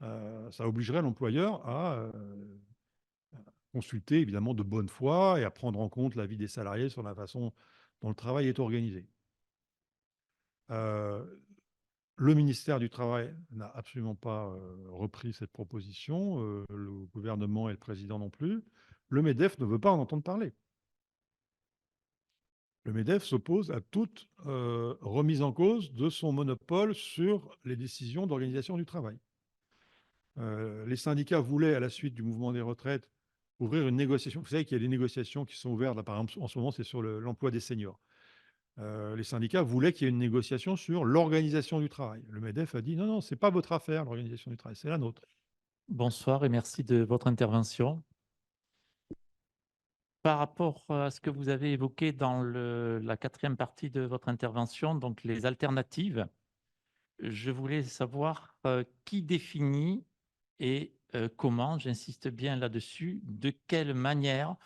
ça obligerait l'employeur à consulter évidemment de bonne foi et à prendre en compte l'avis des salariés sur la façon dont le travail est organisé. Le ministère du Travail n'a absolument pas repris cette proposition, le gouvernement et le président non plus. Le MEDEF ne veut pas en entendre parler. Le MEDEF s'oppose à toute remise en cause de son monopole sur les décisions d'organisation du travail. Les syndicats voulaient, à la suite du mouvement des retraites, ouvrir une négociation. Vous savez qu'il y a des négociations qui sont ouvertes, là, par exemple, en ce moment, c'est sur l'emploi des seniors. Les syndicats voulaient qu'il y ait une négociation sur l'organisation du travail. Le MEDEF a dit non, non, ce n'est pas votre affaire, l'organisation du travail, c'est la nôtre. Bonsoir et merci de votre intervention. Par rapport à ce que vous avez évoqué dans la 4e partie de votre intervention, donc les alternatives, je voulais savoir qui définit et comment, j'insiste bien là-dessus, de quelle manière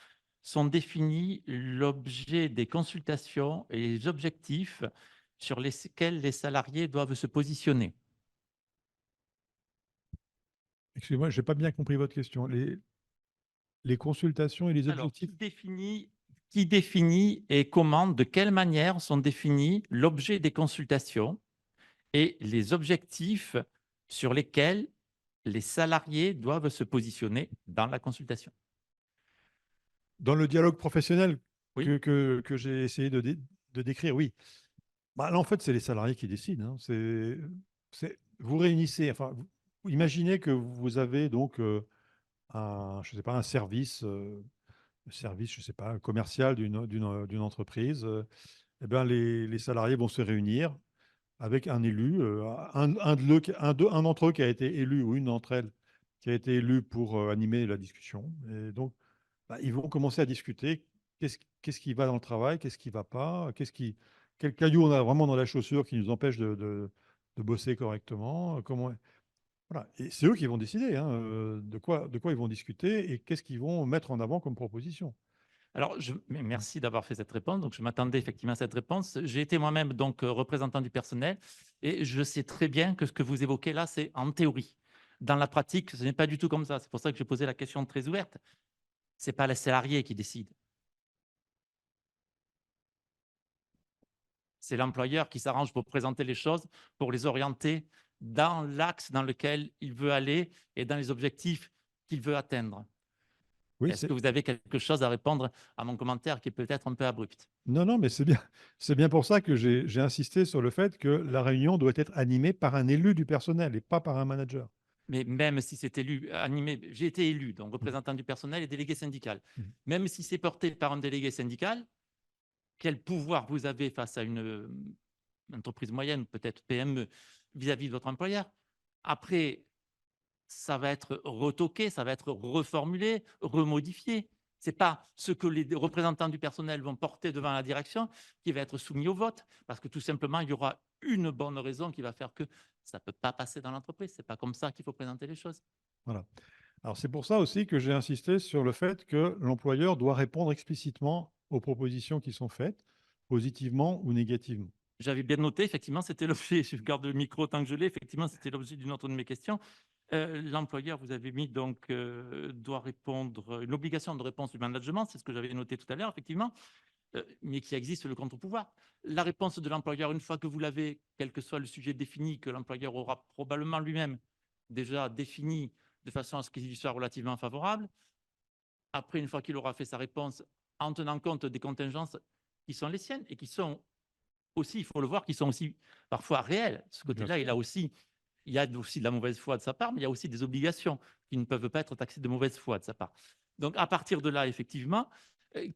sont définis l'objet des consultations et les objectifs sur lesquels les salariés doivent se positionner. Excusez-moi, je n'ai pas bien compris votre question. Les consultations et les Alors, objectifs. qui définit et comment, de quelle manière sont définis l'objet des consultations et les objectifs sur lesquels les salariés doivent se positionner dans la consultation? Dans le dialogue professionnel Oui. que j'ai essayé de décrire, oui. Là, en fait, c'est les salariés qui décident, hein. Vous réunissez, enfin, imaginez que vous avez donc je sais pas, un service, je sais pas, commercial d'une entreprise. Eh ben, les salariés vont se réunir avec un élu, un d'entre eux qui a été élu ou une d'entre elles qui a été élue pour animer la discussion. Et donc, ils vont commencer à discuter qu'est-ce qui va dans le travail, qu'est-ce qui ne va pas, quel caillou on a vraiment dans la chaussure qui nous empêche de bosser correctement, voilà. Et c'est eux qui vont décider, hein, de quoi ils vont discuter et qu'est-ce qu'ils vont mettre en avant comme proposition. Alors, merci d'avoir fait cette réponse. Donc, je m'attendais effectivement à cette réponse. J'ai été moi-même donc représentant du personnel et je sais très bien que ce que vous évoquez là, c'est en théorie. Dans la pratique, ce n'est pas du tout comme ça. C'est pour ça que j'ai posé la question très ouverte. Ce n'est pas les salariés qui décident. C'est l'employeur qui s'arrange pour présenter les choses, pour les orienter dans l'axe dans lequel il veut aller et dans les objectifs qu'il veut atteindre. Oui, Est-ce que vous avez quelque chose à répondre à mon commentaire qui est peut-être un peu abrupt? Non, non, mais c'est bien pour ça que j'ai insisté sur le fait que la réunion doit être animée par un élu du personnel et pas par un manager. Mais même si c'est animé, j'ai été élu, donc représentant du personnel et délégué syndical. Même si c'est porté par un délégué syndical, quel pouvoir vous avez face à une entreprise moyenne, peut-être PME, vis-à-vis de votre employeur? Après, ça va être retoqué, ça va être reformulé, remodifié. Ce n'est pas ce que les représentants du personnel vont porter devant la direction qui va être soumis au vote, parce que tout simplement, il y aura une bonne raison qui va faire que ça ne peut pas passer dans l'entreprise. Ce n'est pas comme ça qu'il faut présenter les choses. Voilà. Alors, c'est pour ça aussi que j'ai insisté sur le fait que l'employeur doit répondre explicitement aux propositions qui sont faites, positivement ou négativement. J'avais bien noté, effectivement, c'était l'objet, je garde le micro tant que je l'ai, effectivement, c'était l'objet d'une autre de mes questions. L'employeur, vous avez mis donc, doit répondre, une obligation de réponse du management, c'est ce que j'avais noté tout à l'heure, effectivement, mais qu'il existe le contre-pouvoir. La réponse de l'employeur, une fois que vous l'avez, quel que soit le sujet défini, que l'employeur aura probablement lui-même déjà défini de façon à ce qu'il lui soit relativement favorable. Après, une fois qu'il aura fait sa réponse, en tenant compte des contingences qui sont les siennes et qui sont aussi, il faut le voir, qui sont aussi parfois réels. Ce côté-là, il y a aussi de la mauvaise foi de sa part, mais il y a aussi des obligations qui ne peuvent pas être taxées de mauvaise foi de sa part. Donc, à partir de là, effectivement,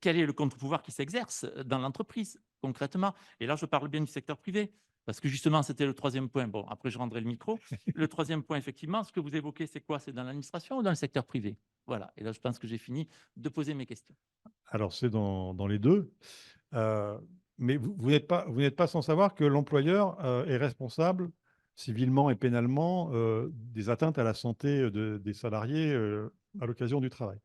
quel est le contre-pouvoir qui s'exerce dans l'entreprise, concrètement? Et là, je parle bien du secteur privé, parce que justement, c'était le troisième point. Bon, après, je rendrai le micro. Le troisième point, effectivement, ce que vous évoquez, c'est quoi? C'est dans l'administration ou dans le secteur privé? Voilà. Et là, je pense que j'ai fini de poser mes questions. Alors, c'est dans les deux. Mais vous n'êtes pas sans savoir que l'employeur est responsable civilement et pénalement des atteintes à la santé des salariés à l'occasion du travail.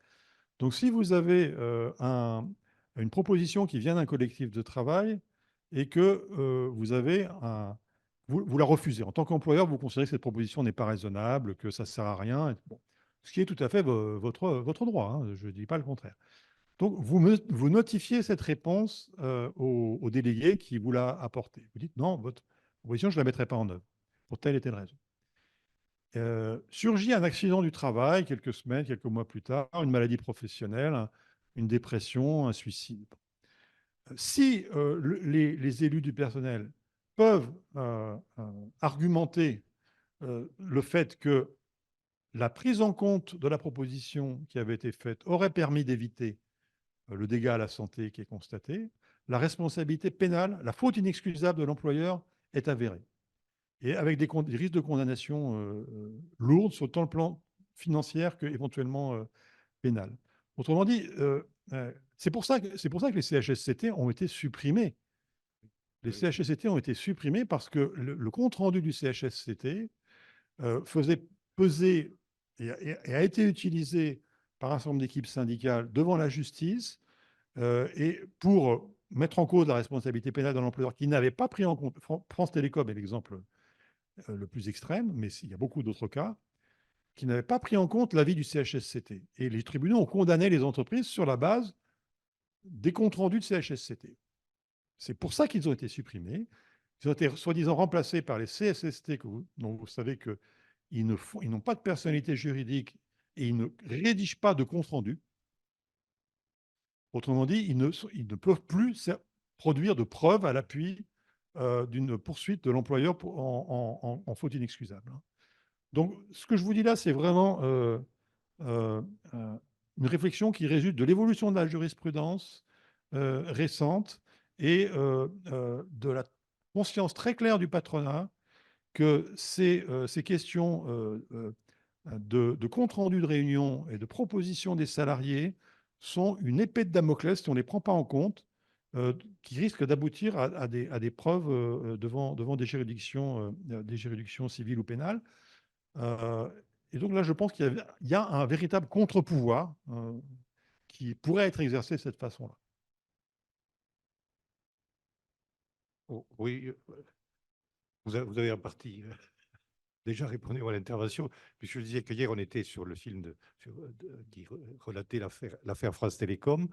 Donc, si vous avez une proposition qui vient d'un collectif de travail et que vous la refusez, en tant qu'employeur, vous considérez que cette proposition n'est pas raisonnable, que ça ne sert à rien, bon, ce qui est tout à fait votre droit, hein, je ne dis pas le contraire. Donc, vous notifiez cette réponse au délégué qui vous l'a apportée. Vous dites non, votre proposition, je ne la mettrai pas en œuvre pour telle et telle raison. Surgit un accident du travail quelques semaines, quelques mois plus tard, une maladie professionnelle, une dépression, un suicide. Si les élus du personnel peuvent argumenter le fait que la prise en compte de la proposition qui avait été faite aurait permis d'éviter le dégât à la santé qui est constaté, la responsabilité pénale, la faute inexcusable de l'employeur est avérée. Et avec des risques de condamnation lourdes, sur tant le plan financier qu'éventuellement pénal. Autrement dit, c'est pour ça que les CHSCT ont été supprimés. Les CHSCT ont été supprimés parce que le compte-rendu du CHSCT faisait peser et a été utilisé par un certain nombre d'équipes syndicales devant la justice et pour mettre en cause la responsabilité pénale de l'employeur qui n'avait pas pris en compte. France Télécom est l'exemple le plus extrême, mais il y a beaucoup d'autres cas, qui n'avaient pas pris en compte l'avis du CHSCT. Et les tribunaux ont condamné les entreprises sur la base des comptes rendus de CHSCT. C'est pour ça qu'ils ont été supprimés. Ils ont été soi-disant remplacés par les CSST, dont vous savez qu'ils n'ont pas de personnalité juridique et ils ne rédigent pas de compte rendu. Autrement dit, ils ne peuvent plus produire de preuves à l'appui d'une poursuite de l'employeur en faute inexcusable. Donc, ce que je vous dis là, c'est vraiment une réflexion qui résulte de l'évolution de la jurisprudence récente et de la conscience très claire du patronat que ces questions de compte-rendu de réunion et de proposition des salariés sont une épée de Damoclès si on ne les prend pas en compte, qui risquent d'aboutir à des preuves devant des juridictions civiles ou pénales. Et donc là, je pense qu'il y a un véritable contre-pouvoir qui pourrait être exercé de cette façon-là. Oh, oui, vous avez en partie déjà répondu à l'intervention, puisque je disais qu'hier, on était sur le film qui relatait l'affaire France Télécom.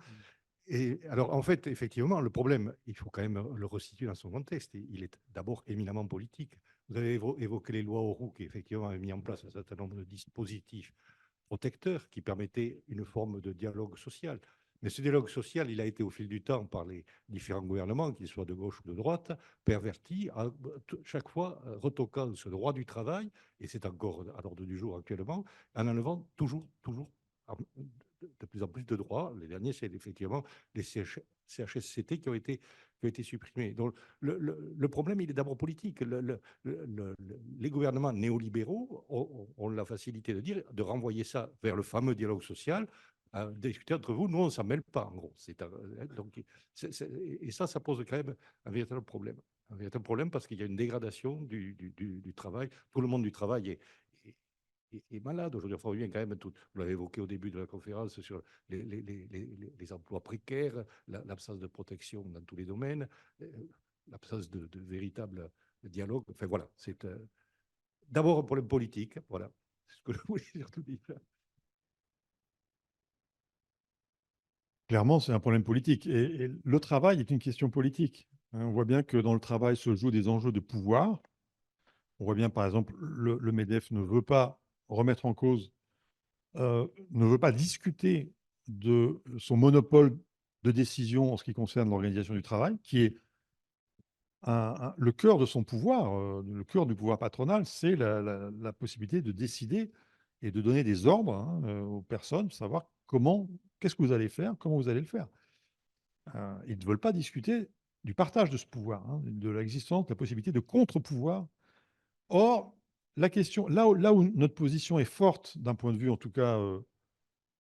Et alors, en fait, effectivement, le problème, il faut quand même le resituer dans son contexte. Il est d'abord éminemment politique. Vous avez évoqué les lois Auroux qui, effectivement, avaient mis en place un certain nombre de dispositifs protecteurs qui permettaient une forme de dialogue social. Mais ce dialogue social, il a été au fil du temps par les différents gouvernements, qu'ils soient de gauche ou de droite, perverti, chaque fois retoquant ce droit du travail, et c'est encore à l'ordre du jour actuellement, en enlevant toujours de plus en plus de droits. Les derniers, c'est effectivement les CHSCT qui ont été supprimés. Donc, le problème, il est d'abord politique. Les gouvernements néolibéraux ont la facilité de renvoyer ça vers le fameux dialogue social, discuter entre vous. Nous, on ne s'en mêle pas, en gros. Et ça pose quand même un véritable problème. Un véritable problème parce qu'il y a une dégradation du travail. Tout le monde du travail est malade. Aujourd'hui, il faut bien quand même, vous l'avez évoqué au début de la conférence, sur les emplois précaires, l'absence de protection dans tous les domaines, l'absence de véritable dialogue. Enfin voilà, c'est d'abord un problème politique. Voilà, c'est ce que je voulais surtout dire. Clairement, c'est un problème politique. Et le travail est une question politique. On voit bien que dans le travail se jouent des enjeux de pouvoir. On voit bien, par exemple, le MEDEF ne veut pas remettre en cause, ne veut pas discuter de son monopole de décision en ce qui concerne l'organisation du travail, qui est le cœur de son pouvoir, le cœur du pouvoir patronal, c'est la possibilité de décider et de donner des ordres, hein, aux personnes, pour savoir qu'est-ce que vous allez faire, comment vous allez le faire. Ils ne veulent pas discuter du partage de ce pouvoir, hein, de l'existence, de la possibilité de contre-pouvoir. Or, la question, là où notre position est forte, d'un point de vue en tout cas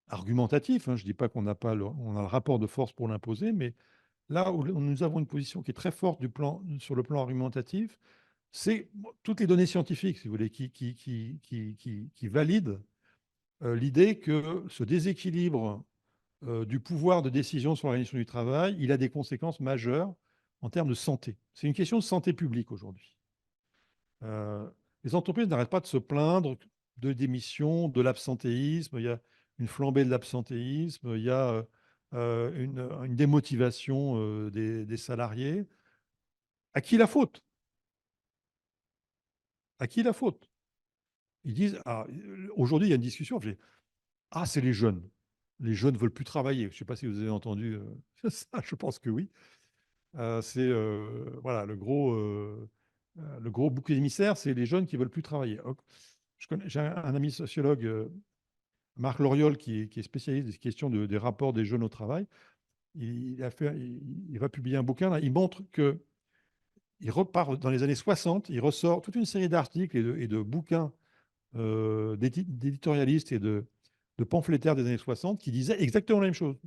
argumentatif, hein, je ne dis pas on a le rapport de force pour l'imposer, mais là où nous avons une position qui est très forte sur le plan argumentatif, c'est toutes les données scientifiques, si vous voulez, qui valident l'idée que ce déséquilibre du pouvoir de décision sur l'organisation du travail, il a des conséquences majeures en termes de santé. C'est une question de santé publique aujourd'hui. Les entreprises n'arrêtent pas de se plaindre de démissions, de l'absentéisme. Il y a une flambée de l'absentéisme, il y a une démotivation des salariés. À qui la faute? À qui la faute? Ils disent, aujourd'hui, il y a une discussion, c'est les jeunes. Les jeunes ne veulent plus travailler. Je ne sais pas si vous avez entendu ça, je pense que oui. C'est voilà, le gros bouc émissaire, c'est les jeunes qui ne veulent plus travailler. J'ai un ami sociologue, Marc Loriol, qui est spécialiste des questions des rapports des jeunes au travail. Il va publier un bouquin, là, il montre que il repart dans les années 60, il ressort toute une série d'articles et de bouquins d'éditorialistes et de pamphlétaires des années 60 qui disaient exactement la même chose.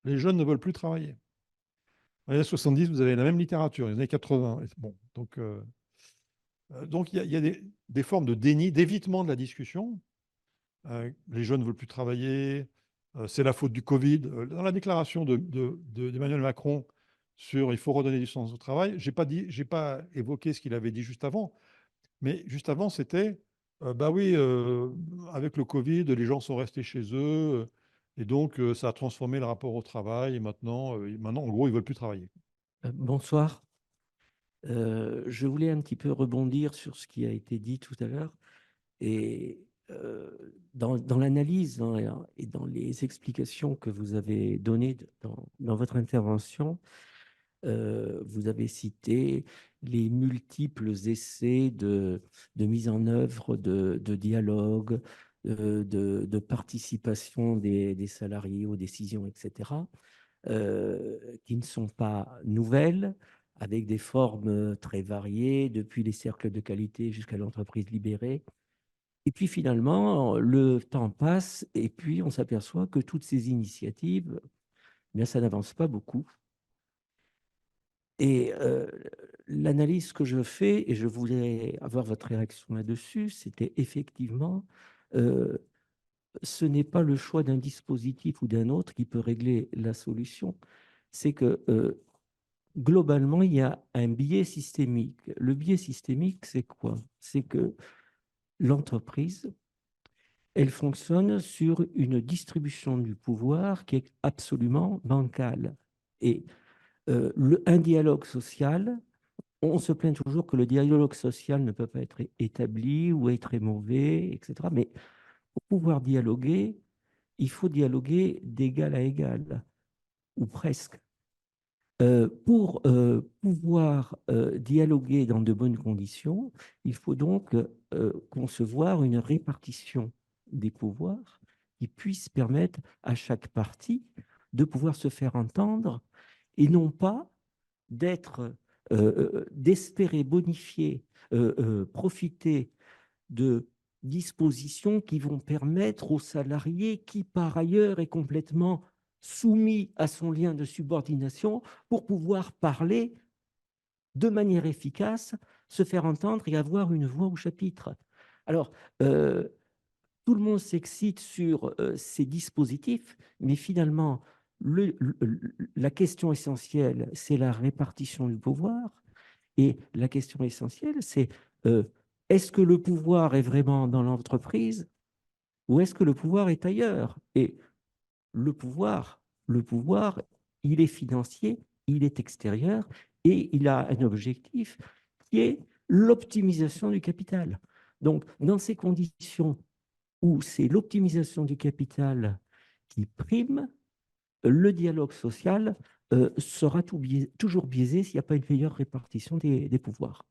Les jeunes ne veulent plus travailler. Dans les années 70, vous avez la même littérature, les années 80. Bon, donc il y a des formes de déni, d'évitement de la discussion. Les jeunes ne veulent plus travailler, c'est la faute du Covid. Dans la déclaration d'Emmanuel Macron sur il faut redonner du sens au travail, je n'ai pas évoqué ce qu'il avait dit juste avant, mais juste avant, c'était bah oui, avec le Covid, les gens sont restés chez eux, et donc ça a transformé le rapport au travail, et maintenant en gros, ils ne veulent plus travailler. Bonsoir. Je voulais un petit peu rebondir sur ce qui a été dit tout à l'heure. Et dans l'analyse, hein, et dans les explications que vous avez données dans votre intervention, vous avez cité les multiples essais de mise en œuvre de dialogue, de participation des salariés aux décisions, etc., qui ne sont pas nouvelles, avec des formes très variées, depuis les cercles de qualité jusqu'à l'entreprise libérée. Et puis finalement, le temps passe et puis on s'aperçoit que toutes ces initiatives, bien, ça n'avance pas beaucoup. Et l'analyse que je fais, et je voulais avoir votre réaction là-dessus, c'était effectivement, ce n'est pas le choix d'un dispositif ou d'un autre qui peut régler la solution. C'est que globalement, il y a un biais systémique. Le biais systémique, c'est quoi? C'est que l'entreprise, elle fonctionne sur une distribution du pouvoir qui est absolument bancale. Et un dialogue social, on se plaint toujours que le dialogue social ne peut pas être établi ou est très mauvais, etc. Mais pour pouvoir dialoguer, il faut dialoguer d'égal à égal, ou presque. Pour pouvoir dialoguer dans de bonnes conditions, il faut donc concevoir une répartition des pouvoirs qui puisse permettre à chaque partie de pouvoir se faire entendre et non pas d'espérer bonifier, profiter de dispositions qui vont permettre aux salariés qui, par ailleurs, est complètement soumis à son lien de subordination pour pouvoir parler de manière efficace, se faire entendre et avoir une voix au chapitre. Alors, tout le monde s'excite sur ces dispositifs, mais finalement, la question essentielle, c'est la répartition du pouvoir. Et la question essentielle, c'est est-ce que le pouvoir est vraiment dans l'entreprise ou est-ce que le pouvoir est ailleurs? Et le pouvoir, il est financier, il est extérieur et il a un objectif qui est l'optimisation du capital. Donc, dans ces conditions où c'est l'optimisation du capital qui prime, le dialogue social sera toujours biaisé s'il n'y a pas une meilleure répartition des pouvoirs.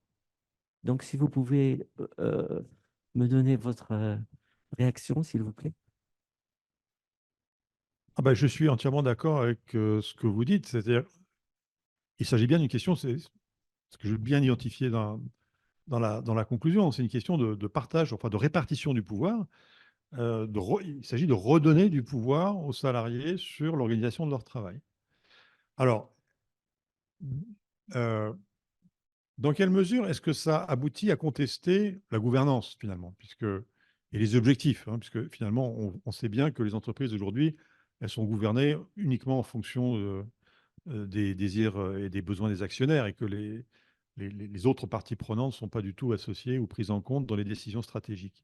Donc, si vous pouvez me donner votre réaction, s'il vous plaît. Ah ben, je suis entièrement d'accord avec ce que vous dites. C'est-à-dire, il s'agit bien d'une question, c'est ce que j'ai bien identifié dans la conclusion, c'est une question de partage, enfin de répartition du pouvoir. Il s'agit de redonner du pouvoir aux salariés sur l'organisation de leur travail. Alors, dans quelle mesure est-ce que ça aboutit à contester la gouvernance, finalement, et les objectifs, hein, puisque finalement, on sait bien que les entreprises aujourd'hui, elles sont gouvernées uniquement en fonction des désirs et des besoins des actionnaires et que les autres parties prenantes ne sont pas du tout associées ou prises en compte dans les décisions stratégiques.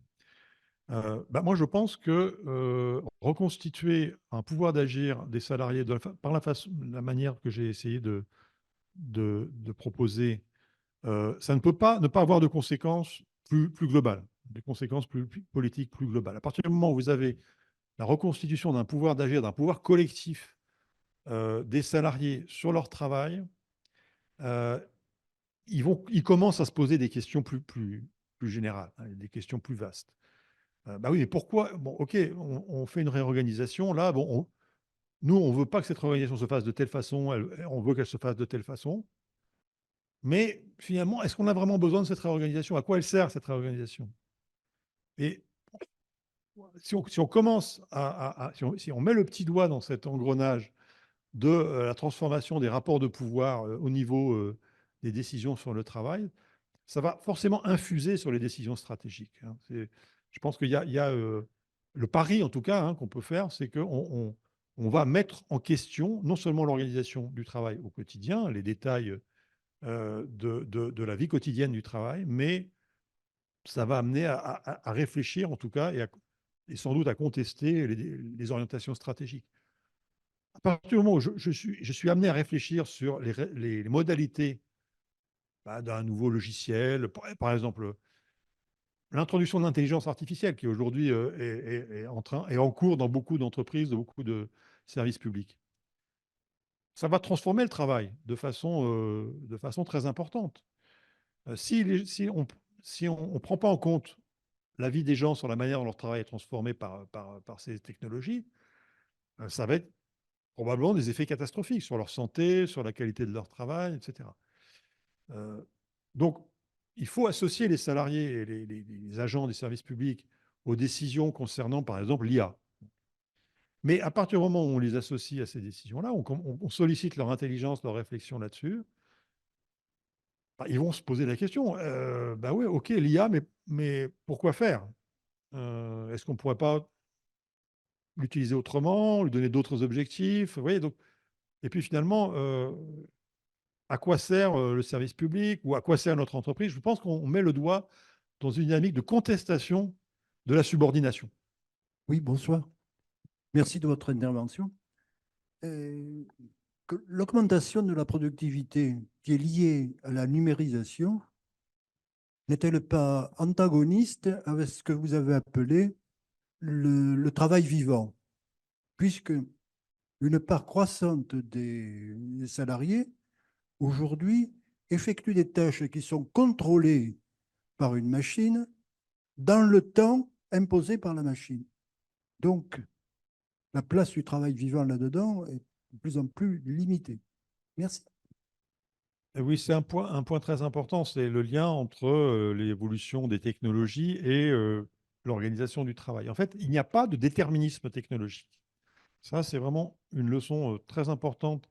Moi, je pense que reconstituer un pouvoir d'agir des salariés par la manière que j'ai essayé de proposer, ça ne peut pas ne pas avoir de conséquences plus globales, des conséquences plus politiques, plus globales. À partir du moment où vous avez la reconstitution d'un pouvoir d'agir, d'un pouvoir collectif des salariés sur leur travail, ils commencent à se poser des questions plus générales, hein, des questions plus vastes. Bah oui, mais pourquoi? Bon, ok, on fait une réorganisation. Là, bon, nous, on ne veut pas que cette réorganisation se fasse de telle façon, on veut qu'elle se fasse de telle façon. Mais finalement, est-ce qu'on a vraiment besoin de cette réorganisation? À quoi elle sert, cette réorganisation? Et si on commence si on met le petit doigt dans cet engrenage de la transformation des rapports de pouvoir au niveau des décisions sur le travail, ça va forcément infuser sur les décisions stratégiques, hein. Je pense qu'il y a le pari, en tout cas, hein, qu'on peut faire, c'est qu'on va mettre en question non seulement l'organisation du travail au quotidien, les détails de la vie quotidienne du travail, mais ça va amener à réfléchir, en tout cas, et sans doute à contester les orientations stratégiques. À partir du moment où je suis amené à réfléchir sur les modalités d'un nouveau logiciel, par exemple, l'introduction de l'intelligence artificielle qui aujourd'hui est en cours dans beaucoup d'entreprises, de beaucoup de services publics. Ça va transformer le travail de façon très importante. Si on ne prend pas en compte la vie des gens sur la manière dont leur travail est transformé par ces technologies, ça va être probablement des effets catastrophiques sur leur santé, sur la qualité de leur travail, etc. Donc, il faut associer les salariés et les agents des services publics aux décisions concernant, par exemple, l'IA. Mais à partir du moment où on les associe à ces décisions-là, on sollicite leur intelligence, leur réflexion là-dessus, ils vont se poser la question, oui, ok, l'IA, mais pourquoi faire? Est-ce qu'on ne pourrait pas l'utiliser autrement, lui donner d'autres objectifs? Vous voyez, donc, et puis finalement, à quoi sert le service public ou à quoi sert notre entreprise? Je pense qu'on met le doigt dans une dynamique de contestation de la subordination. Oui, bonsoir. Merci de votre intervention. L'augmentation de la productivité qui est liée à la numérisation n'est-elle pas antagoniste avec ce que vous avez appelé le travail vivant, puisque une part croissante des salariés aujourd'hui effectuent des tâches qui sont contrôlées par une machine dans le temps imposé par la machine. Donc, la place du travail vivant là-dedans est de plus en plus limitée. Merci. Oui, c'est un point très important, c'est le lien entre l'évolution des technologies et l'organisation du travail. En fait, il n'y a pas de déterminisme technologique. Ça, c'est vraiment une leçon très importante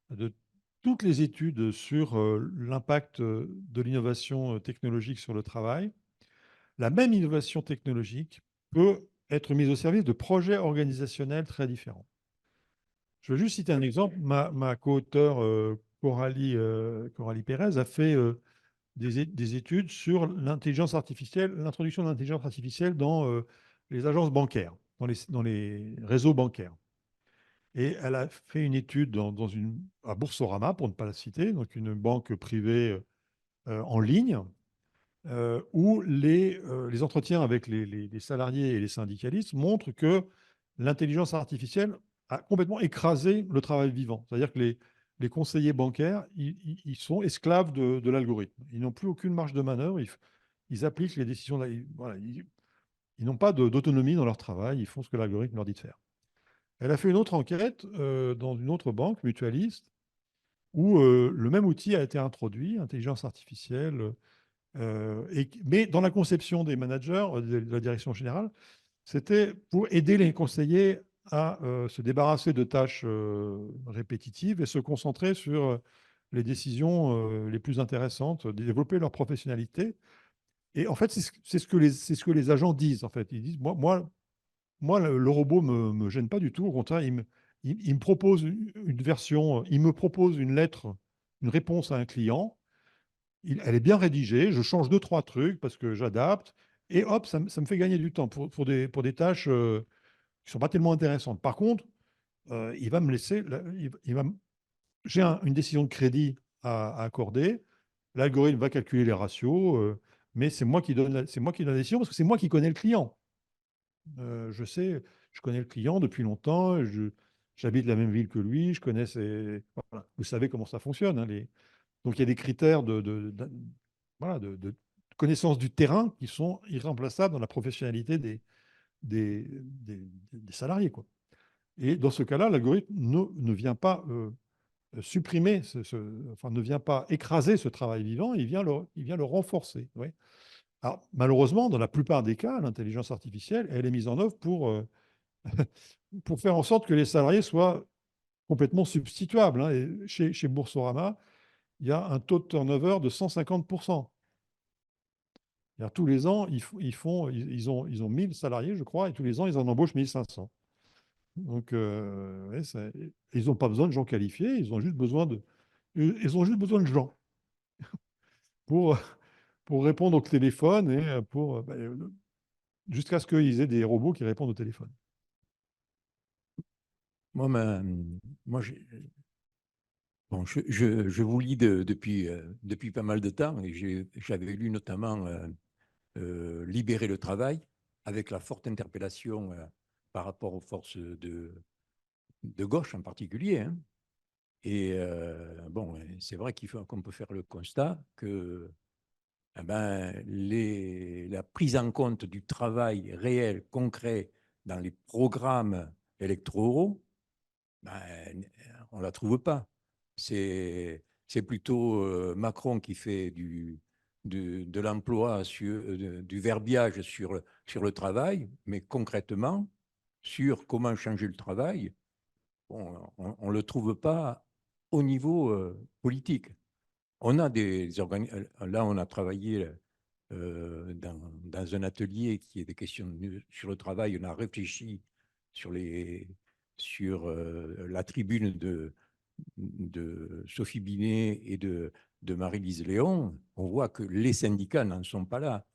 de toutes les études sur l'impact de l'innovation technologique sur le travail. La même innovation technologique peut être mise au service de projets organisationnels très différents. Je veux juste citer un exemple. Ma co-auteure Coralie Pérez a fait des études sur l'intelligence artificielle, l'introduction de l'intelligence artificielle dans les agences bancaires, dans les réseaux bancaires. Et elle a fait une étude à Boursorama, pour ne pas la citer, donc une banque privée en ligne, où les entretiens avec les salariés et les syndicalistes montrent que l'intelligence artificielle a complètement écrasé le travail vivant. C'est-à-dire que les conseillers bancaires, ils sont esclaves de l'algorithme. Ils n'ont plus aucune marge de manœuvre. Ils appliquent les décisions. Voilà, ils n'ont pas d'autonomie dans leur travail. Ils font ce que l'algorithme leur dit de faire. Elle a fait une autre enquête dans une autre banque mutualiste où le même outil a été introduit, intelligence artificielle, mais dans la conception des managers, de la direction générale, c'était pour aider les conseillers à se débarrasser de tâches répétitives et se concentrer sur les décisions les plus intéressantes, développer leur professionnalité. Et en fait, c'est ce que les agents disent. En fait, ils disent, moi le robot me gêne pas du tout. Au contraire, il me propose une version, il me propose une lettre, une réponse à un client. Elle est bien rédigée. Je change 2-3 trucs parce que j'adapte. Et hop, ça me fait gagner du temps pour des tâches qui ne sont pas tellement intéressantes. Par contre, il va me laisser, j'ai une décision de crédit à accorder. L'algorithme va calculer les ratios, mais c'est moi qui donne la décision parce que c'est moi qui connais le client. Je connais le client depuis longtemps, j'habite la même ville que lui, je connais voilà. Vous savez comment ça fonctionne, hein, donc il y a des critères voilà, de connaissance du terrain qui sont irremplaçables dans la professionnalité des salariés, quoi. Et dans ce cas-là, l'algorithme ne vient pas supprimer, enfin, ne vient pas écraser ce travail vivant, il vient le renforcer. Ouais. Alors, malheureusement, dans la plupart des cas, l'intelligence artificielle, elle est mise en œuvre pour faire en sorte que les salariés soient complètement substituables, hein. Et chez Boursorama, il y a un taux de turnover de 150%. Tous les ans, ils ont 1000 salariés, je crois, et tous les ans, ils en embauchent 1500. Donc, ouais, ils n'ont pas besoin de gens qualifiés, ils ont juste besoin de gens pour, pour répondre au téléphone et jusqu'à ce qu'ils aient des robots qui répondent au téléphone. Moi bon, je vous lis depuis pas mal de temps et j'avais lu notamment Libérer le travail avec la forte interpellation par rapport aux forces de gauche en particulier, hein. Et bon, c'est vrai qu'on peut faire le constat que la prise en compte du travail réel, concret, dans les programmes électoraux, on ne la trouve pas. C'est plutôt Macron qui fait de l'emploi, du verbiage sur le travail, mais concrètement, sur comment changer le travail, bon, on ne le trouve pas au niveau politique. On a là, on a travaillé dans un atelier qui est des questions sur le travail. On a réfléchi sur la tribune de Sophie Binet et de Marie-Lise Léon. On voit que les syndicats n'en sont pas là.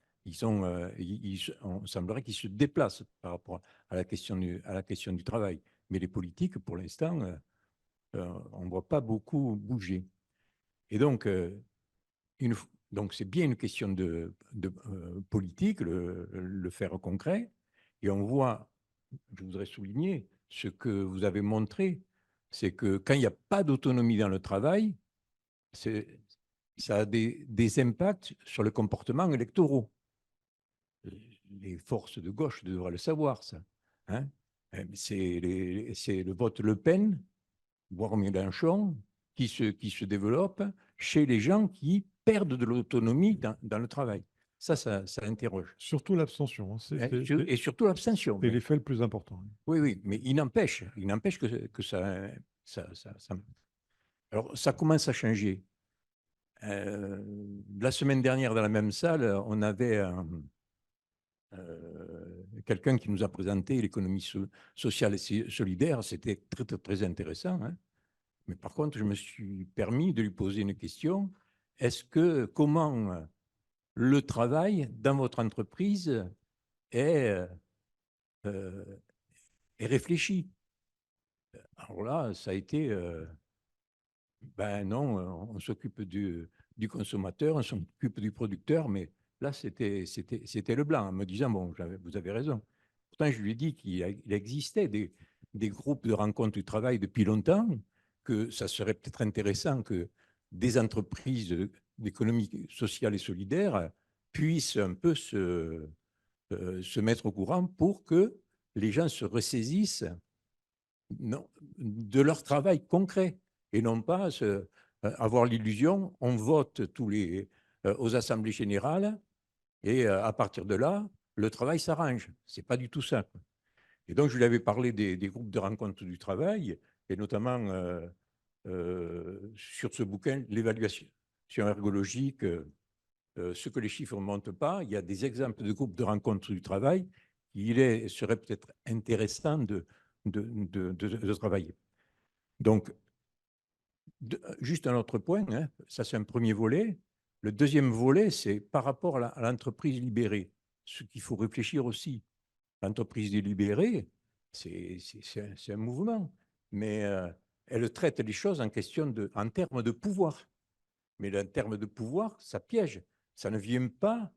On semblerait qu'ils se déplacent par rapport à la question du travail. Mais les politiques, pour l'instant, on ne voit pas beaucoup bouger. Et donc, c'est bien une question de politique, le faire concret. Et on voit, je voudrais souligner, ce que vous avez montré, c'est que quand il n'y a pas d'autonomie dans le travail, ça a des impacts sur le comportement électoral. Les forces de gauche devraient le savoir, ça. Hein, c'est le vote Le Pen, voire Mélenchon, qui se développe chez les gens qui perdent de l'autonomie dans le travail. Ça interroge. Surtout l'abstention. Et surtout l'abstention. C'est l'effet le plus important. Oui, mais il n'empêche que ça. Alors, ça commence à changer. La semaine dernière, dans la même salle, on avait quelqu'un qui nous a présenté l'économie sociale et solidaire. C'était très, très, très intéressant, hein. Mais par contre, je me suis permis de lui poser une question. Comment le travail dans votre entreprise est réfléchi? Alors là, ça a été, non, on s'occupe du consommateur, on s'occupe du producteur, mais là, c'était le blanc, en me disant, bon, vous avez raison. Pourtant, je lui ai dit qu'il existait des groupes de rencontres du travail depuis longtemps, que ça serait peut-être intéressant que des entreprises d'économie sociale et solidaire puissent un peu se mettre au courant pour que les gens se ressaisissent de leur travail concret et non pas avoir l'illusion, on vote aux assemblées générales et à partir de là, le travail s'arrange. Ce n'est pas du tout ça. Et donc, je lui avais parlé des groupes de rencontre du travail, et notamment sur ce bouquin, l'évaluation ergologique, ce que les chiffres ne montrent pas. Il y a des exemples de groupes de rencontre du travail. Il serait peut-être intéressant de travailler. Donc, juste un autre point, hein, ça c'est un premier volet. Le deuxième volet, c'est par rapport à l'entreprise libérée. Ce qu'il faut réfléchir aussi. L'entreprise délibérée, c'est un mouvement, mais elle traite les choses en termes de pouvoir. Mais en termes de pouvoir, ça piège. Ça ne vient pas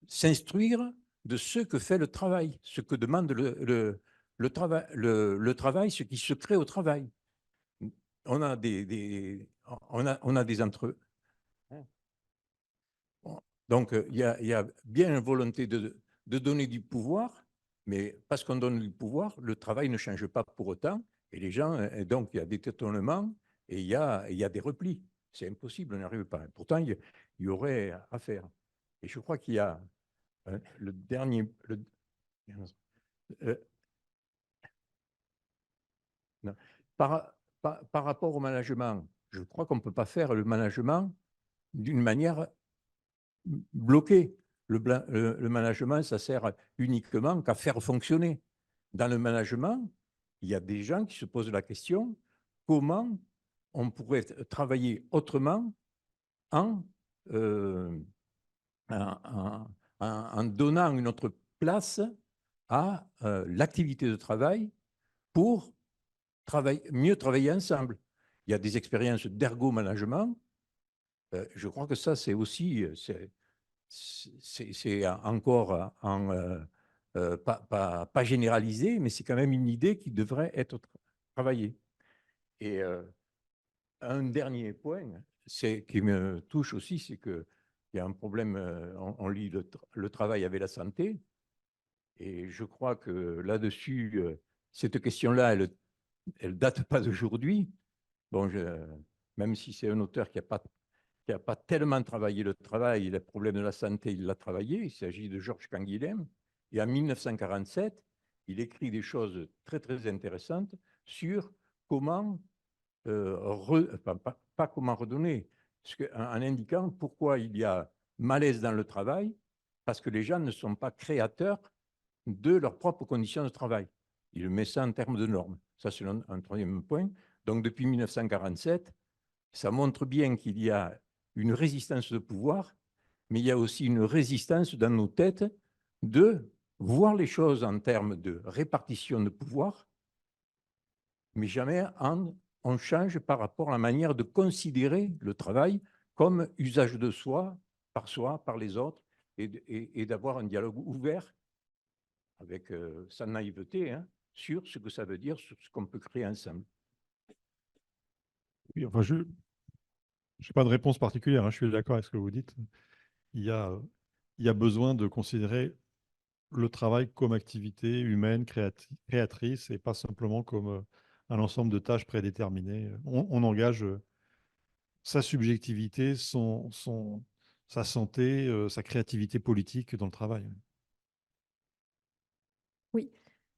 s'instruire de ce que fait le travail, ce que demande le travail, ce qui se crée au travail. On a des entre. Donc, il y a bien une volonté de donner du pouvoir, mais parce qu'on donne du pouvoir, le travail ne change pas pour autant. Et les gens, donc, il y a des tâtonnements et il y a des replis. C'est impossible, on n'y arrive pas. Pourtant, il y aurait à faire. Et je crois qu'il y a le dernier. Par rapport au management, je crois qu'on ne peut pas faire le management d'une manière bloquée. Le management, ça sert uniquement qu'à faire fonctionner. Dans le management, il y a des gens qui se posent la question comment on pourrait travailler autrement en donnant une autre place à l'activité de travail pour mieux travailler ensemble. Il y a des expériences d'ergo-management. Je crois que ça, c'est aussi, c'est encore pas généralisé, mais c'est quand même une idée qui devrait être travaillée. Et un dernier point qui me touche aussi, c'est qu'il y a un problème, on lie le travail avec la santé, et je crois que là-dessus, cette question-là, elle ne date pas d'aujourd'hui. Bon, même si c'est un auteur qui n'a pas tellement travaillé le travail, le problème de la santé, il l'a travaillé. Il s'agit de Georges Canguilhem. Et en 1947, il écrit des choses très, très intéressantes sur comment, pas comment redonner, en indiquant pourquoi il y a malaise dans le travail, parce que les gens ne sont pas créateurs de leurs propres conditions de travail. Il met ça en termes de normes. Ça, c'est un troisième point. Donc, depuis 1947, ça montre bien qu'il y a une résistance de pouvoir, mais il y a aussi une résistance dans nos têtes de voir les choses en termes de répartition de pouvoir, mais jamais on change par rapport à la manière de considérer le travail comme usage de soi, par les autres, et d'avoir un dialogue ouvert avec sa naïveté, hein, sur ce que ça veut dire, sur ce qu'on peut créer ensemble. Oui, enfin, je n'ai pas de réponse particulière, hein, je suis d'accord avec ce que vous dites. Il y a besoin de considérer le travail comme activité humaine, créatrice, et pas simplement comme un ensemble de tâches prédéterminées. On engage sa subjectivité, sa santé, sa créativité politique dans le travail. Oui,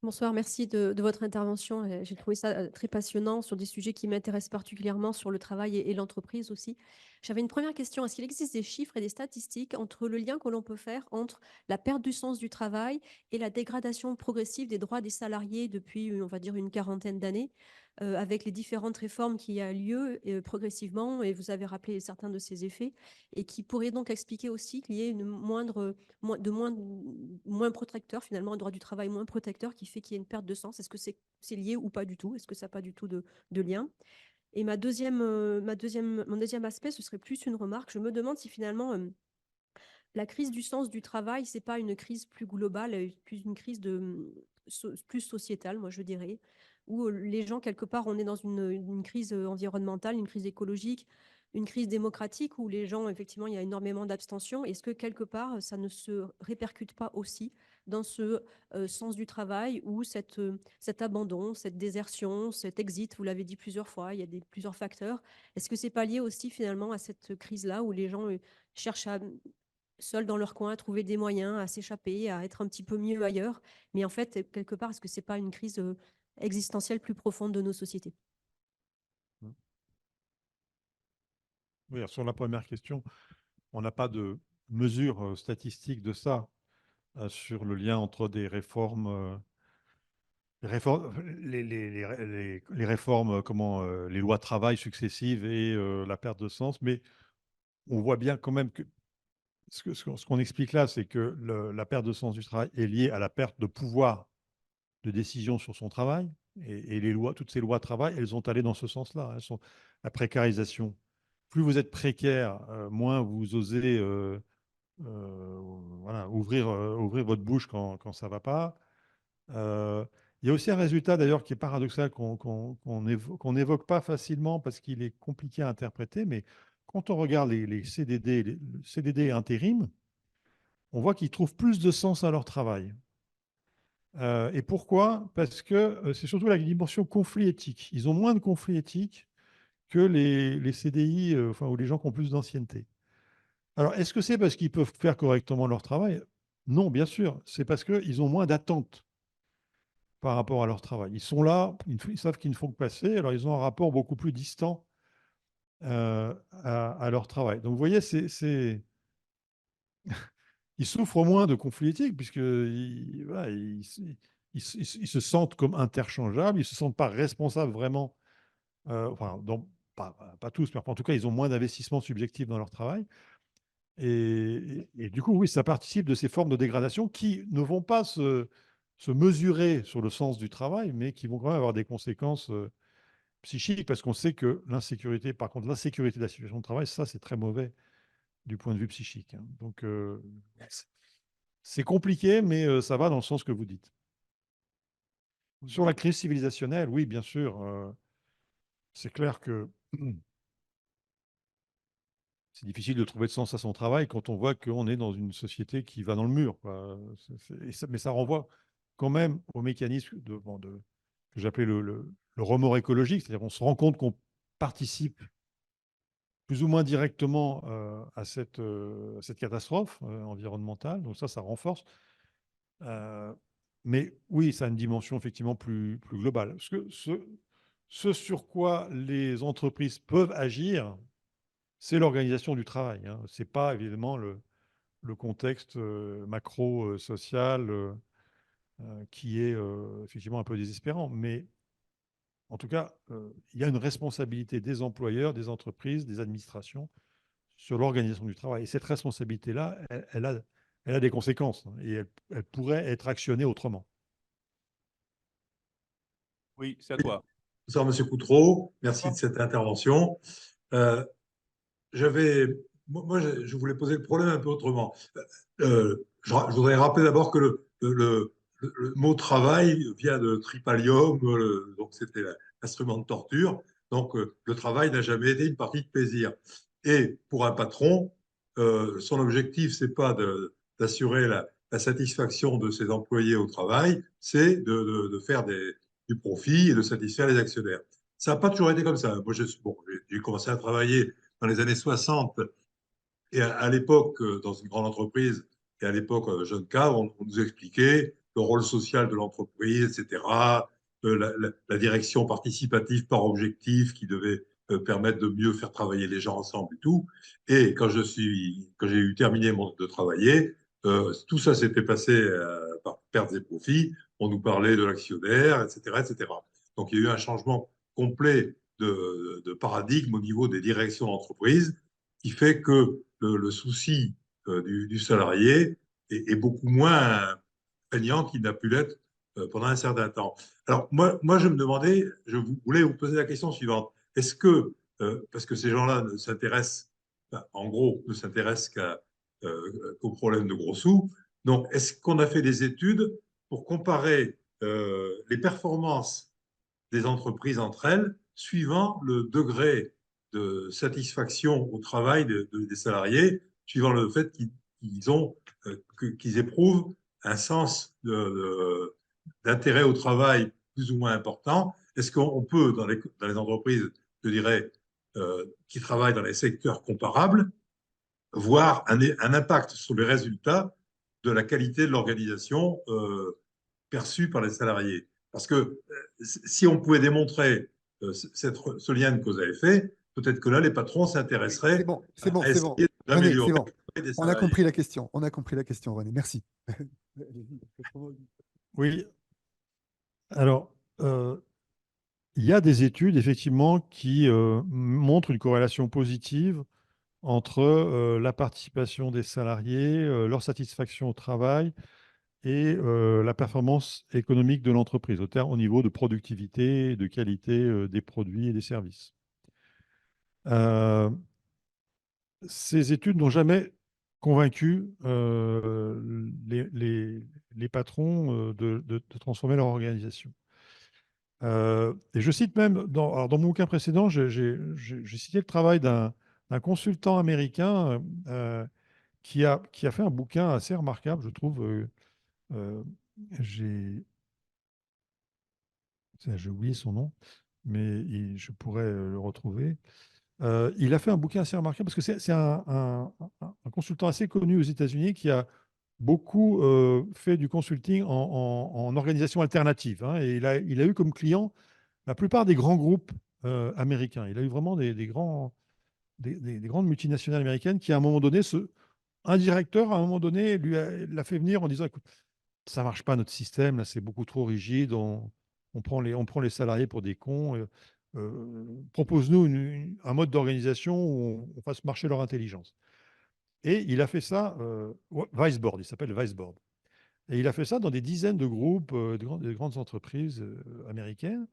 bonsoir, merci de votre intervention. J'ai trouvé ça très passionnant sur des sujets qui m'intéressent particulièrement sur le travail et l'entreprise aussi. J'avais une première question. Est-ce qu'il existe des chiffres et des statistiques entre le lien que l'on peut faire entre la perte du sens du travail et la dégradation progressive des droits des salariés depuis, on va dire, une quarantaine d'années, avec les différentes réformes qui ont lieu progressivement, et vous avez rappelé certains de ces effets, et qui pourraient donc expliquer aussi qu'il y ait une moins protecteur, finalement, un droit du travail moins protecteur qui fait qu'il y ait une perte de sens. Est-ce que c'est lié ou pas du tout? Est-ce que ça n'a pas du tout de lien? Et mon deuxième aspect, ce serait plus une remarque. Je me demande si finalement la crise du sens du travail, c'est pas une crise plus globale, plus une crise plus sociétale, moi je dirais. où les gens, quelque part, on est dans une crise environnementale, une crise écologique, une crise démocratique, où les gens, effectivement, il y a énormément d'abstention. Est-ce que, quelque part, ça ne se répercute pas aussi dans ce sens du travail ou cet abandon, cette désertion, cet exit, vous l'avez dit plusieurs fois, il y a plusieurs facteurs. Est-ce que c'est pas lié aussi finalement à cette crise-là où les gens cherchent à, seuls dans leur coin, à trouver des moyens, à s'échapper, à être un petit peu mieux ailleurs? Mais en fait, quelque part, est-ce que c'est pas une crise existentielle plus profonde de nos sociétés? Oui, alors sur la première question, on n'a pas de mesures statistiques de ça, sur le lien entre des réformes, les réformes, les lois de travail successives et la perte de sens. Mais on voit bien quand même que ce qu'on explique là, c'est que la perte de sens du travail est liée à la perte de pouvoir de décision sur son travail. Et toutes ces lois de travail, elles ont allé dans ce sens-là. Elles sont la précarisation. Plus vous êtes précaire, moins vous osez voilà, ouvrir votre bouche quand ça ne va pas. Il y a aussi un résultat d'ailleurs qui est paradoxal qu'on n'évoque pas facilement parce qu'il est compliqué à interpréter, mais quand on regarde les CDD, les CDD et intérim, on voit qu'ils trouvent plus de sens à leur travail. Et pourquoi? Parce que c'est surtout la dimension conflit éthique. Ils ont moins de conflits éthiques que les CDI, enfin, ou les gens qui ont plus d'ancienneté. Alors, est-ce que c'est parce qu'ils peuvent faire correctement leur travail? Non, bien sûr. C'est parce qu'ils ont moins d'attentes par rapport à leur travail. Ils sont là, ils savent qu'ils ne font que passer, alors ils ont un rapport beaucoup plus distant à leur travail. Donc, vous voyez, ils souffrent moins de conflits éthiques puisqu'ils voilà, ils se sentent comme interchangeables, ils ne se sentent pas responsables vraiment, enfin, pas tous, mais en tout cas, ils ont moins d'investissement subjectif dans leur travail. Et du coup, oui, ça participe de ces formes de dégradation qui ne vont pas se mesurer sur le sens du travail, mais qui vont quand même avoir des conséquences psychiques, parce qu'on sait que l'insécurité, par contre, l'insécurité de la situation de travail, ça, c'est très mauvais du point de vue psychique, hein. Donc, c'est compliqué, mais ça va dans le sens que vous dites. Sur la crise civilisationnelle, oui, bien sûr, c'est clair que c'est difficile de trouver de sens à son travail quand on voit qu'on est dans une société qui va dans le mur, quoi. Mais ça renvoie quand même au mécanisme que j'appelais le remords écologique, c'est-à-dire qu'on se rend compte qu'on participe plus ou moins directement à cette catastrophe environnementale. Donc ça renforce. Mais oui, ça a une dimension effectivement plus globale. Parce que ce sur quoi les entreprises peuvent agir, c'est l'organisation du travail, hein. Ce n'est pas évidemment le contexte macro-social qui est effectivement un peu désespérant. Mais en tout cas, il y a une responsabilité des employeurs, des entreprises, des administrations sur l'organisation du travail. Et cette responsabilité-là, elle a des conséquences, hein, et elle pourrait être actionnée autrement. Oui, c'est à toi. Bonsoir, Monsieur Coutreau. Merci de cette intervention. Moi, je voulais poser le problème un peu autrement. Je voudrais rappeler d'abord que le mot travail vient de tripalium, donc c'était l'instrument de torture. Donc, le travail n'a jamais été une partie de plaisir. Et pour un patron, son objectif, c'est pas d'assurer la satisfaction de ses employés au travail, c'est de faire du profit et de satisfaire les actionnaires. Ça n'a pas toujours été comme ça. Moi, j'ai commencé à travailler dans les années 60 et à l'époque, dans une grande entreprise, et à l'époque, jeune cadre, on nous expliquait le rôle social de l'entreprise, etc., la direction participative par objectif qui devait permettre de mieux faire travailler les gens ensemble et tout. Et quand j'ai eu terminé de travailler, tout ça s'était passé par pertes et profits. On nous parlait de l'actionnaire, etc., etc. Donc, il y a eu un changement complet de paradigme au niveau des directions d'entreprise qui fait que le souci du salarié est beaucoup moins prégnant qu'il n'a pu l'être pendant un certain temps. Alors, moi, je me demandais, je voulais vous poser la question suivante. Est-ce que, parce que ces gens-là ne s'intéressent, en gros, ne s'intéressent qu'aux problèmes de gros sous, donc est-ce qu'on a fait des études pour comparer les performances des entreprises entre elles, suivant le degré de satisfaction au travail des salariés, suivant le fait qu'ils éprouvent un sens d'intérêt au travail plus ou moins important. Est-ce qu'on peut, dans les entreprises, je dirais, qui travaillent dans les secteurs comparables, voir un impact sur les résultats de la qualité de l'organisation perçue par les salariés? Parce que si on pouvait démontrer ce lien de cause à effet, peut-être que là, les patrons s'intéresseraient à essayer d'améliorer René, le travail des on a salariés. compris la question. On a compris la question, René. Merci. Oui. Alors, il y a des études, effectivement, qui montrent une corrélation positive entre la participation des salariés, leur satisfaction au travail et la performance économique de l'entreprise, au niveau de productivité et de qualité des produits et des services. Ces études n'ont jamais convaincu les patrons de transformer leur organisation. Et je cite même, dans mon bouquin précédent, j'ai cité le travail d'un consultant américain qui a fait un bouquin assez remarquable, je trouve. J'ai oublié son nom, mais je pourrais le retrouver. Il a fait un bouquin assez remarquable parce que c'est un consultant assez connu aux États-Unis qui a beaucoup fait du consulting en organisation alternative, hein, et il a eu comme client la plupart des grands groupes américains. Il a eu vraiment des grandes multinationales américaines qui, à un moment donné, un directeur, à un moment donné, l'a fait venir en disant, écoute, ça ne marche pas notre système, là, c'est beaucoup trop rigide, on prend les salariés pour des cons. Propose-nous un mode d'organisation où on fasse marcher leur intelligence. Et il a fait ça, Viceboard, il s'appelle Viceboard. Et il a fait ça dans des dizaines de groupes, de grandes entreprises américaines.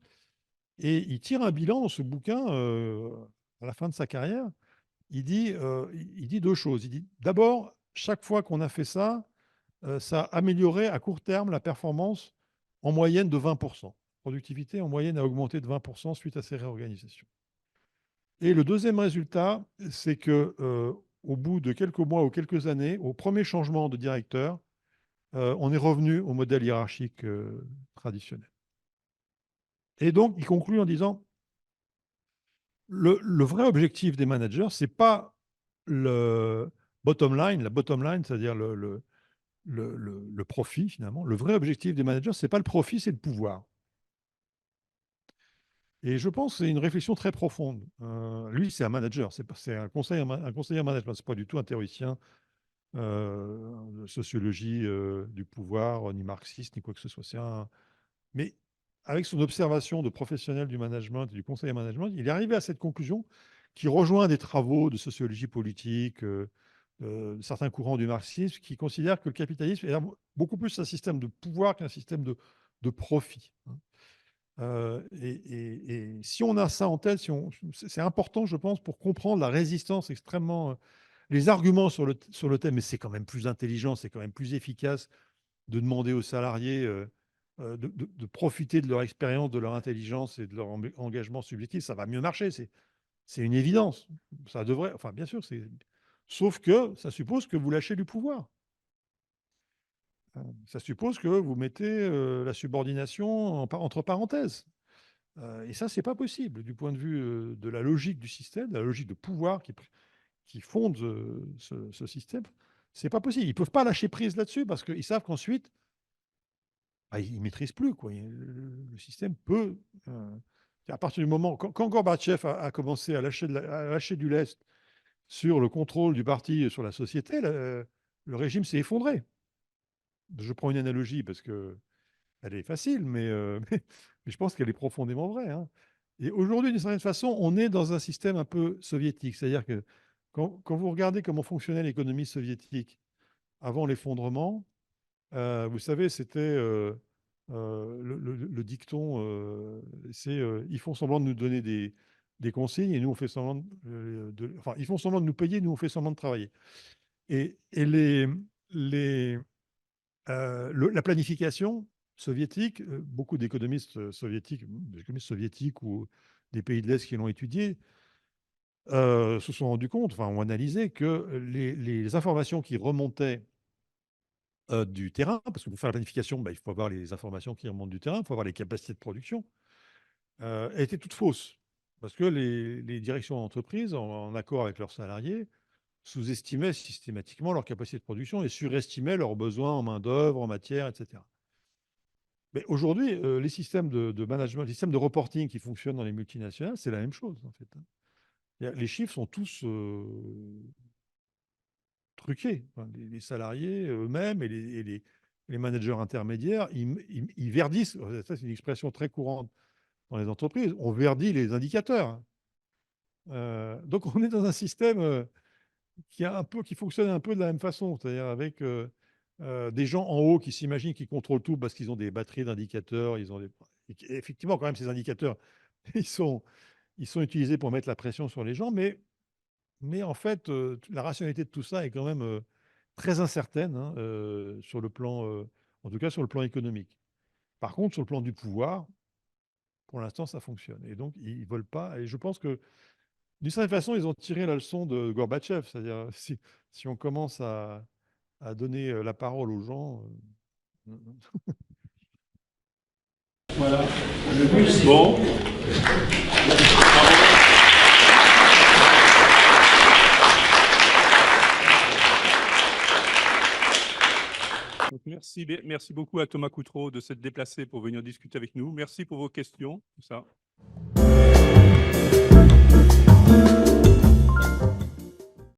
Et il tire un bilan dans ce bouquin à la fin de sa carrière. Il dit deux choses. Il dit, d'abord, chaque fois qu'on a fait ça, ça a amélioré à court terme la performance en moyenne de 20%. Productivité en moyenne a augmenté de 20% suite à ces réorganisations. Et le deuxième résultat, c'est que au bout de quelques mois ou quelques années, au premier changement de directeur, on est revenu au modèle hiérarchique traditionnel. Et donc, il conclut en disant, le vrai objectif des managers, ce n'est pas le bottom line, la bottom line, c'est-à-dire le profit finalement. Le vrai objectif des managers, ce n'est pas le profit, c'est le pouvoir. Et je pense que c'est une réflexion très profonde. Lui, c'est un manager, c'est un conseiller en management, ce n'est pas du tout un théoricien de sociologie du pouvoir, ni marxiste, ni quoi que ce soit. Mais avec son observation de professionnel du management et du conseil en management, il est arrivé à cette conclusion qui rejoint des travaux de sociologie politique, de certains courants du marxisme, qui considèrent que le capitalisme est beaucoup plus un système de pouvoir qu'un système de profit. Et si on a ça en tête, c'est important, je pense, pour comprendre la résistance extrêmement... les arguments sur le thème, mais c'est quand même plus intelligent, c'est quand même plus efficace de demander aux salariés de profiter de leur expérience, de leur intelligence et de leur engagement subjectif. Ça va mieux marcher, c'est une évidence. Ça devrait... Enfin, bien sûr, sauf que ça suppose que vous lâchez du pouvoir. Ça suppose que vous mettez la subordination entre parenthèses. Et ça, ce n'est pas possible du point de vue de la logique du système, de la logique de pouvoir qui fonde ce système. Ce n'est pas possible. Ils ne peuvent pas lâcher prise là-dessus parce qu'ils savent qu'ensuite, ils ne maîtrisent plus, quoi. Le système peut... à partir du moment... Quand Gorbatchev a commencé à lâcher du lest sur le contrôle du parti sur la société, le régime s'est effondré. Je prends une analogie parce qu'elle est facile, mais je pense qu'elle est profondément vraie, hein. Et aujourd'hui, d'une certaine façon, on est dans un système un peu soviétique. C'est-à-dire que quand vous regardez comment fonctionnait l'économie soviétique avant l'effondrement, vous savez, c'était le dicton, c'est ils font semblant de nous donner des consignes et nous, on fait semblant enfin, ils font semblant de nous payer, nous, on fait semblant de travailler. Et la planification, soviétique, beaucoup d'économistes soviétiques, ou des pays de l'Est qui l'ont étudié, se sont rendus compte, enfin ont analysé que les informations qui remontaient du terrain, parce que pour faire la planification, il faut avoir les informations qui remontent du terrain, il faut avoir les capacités de production, étaient toutes fausses. Parce que les directions d'entreprise, en accord avec leurs salariés, sous-estimaient systématiquement leur capacité de production et surestimaient leurs besoins en main-d'œuvre, en matière, etc. Mais aujourd'hui, les systèmes de management, les systèmes de reporting qui fonctionnent dans les multinationales, c'est la même chose, en fait. Les chiffres sont tous truqués. Enfin, les salariés eux-mêmes et les managers intermédiaires, ils verdissent. Ça, c'est une expression très courante dans les entreprises. On verdit les indicateurs. Donc, on est dans un système qui fonctionne un peu de la même façon, c'est-à-dire avec des gens en haut qui s'imaginent qu'ils contrôlent tout parce qu'ils ont des batteries d'indicateurs. Effectivement, quand même, ces indicateurs, ils sont utilisés pour mettre la pression sur les gens, mais en fait, la rationalité de tout ça est quand même très incertaine, hein, sur le plan, en tout cas sur le plan économique. Par contre, sur le plan du pouvoir, pour l'instant, ça fonctionne. Et donc, ils ne veulent pas. Et je pense que, d'une certaine façon, ils ont tiré la leçon de Gorbatchev. C'est-à-dire, si on commence à donner la parole aux gens. Voilà. Bon. Donc, merci beaucoup à Thomas Coutreau de s'être déplacé pour venir discuter avec nous. Merci pour vos questions. Tout ça.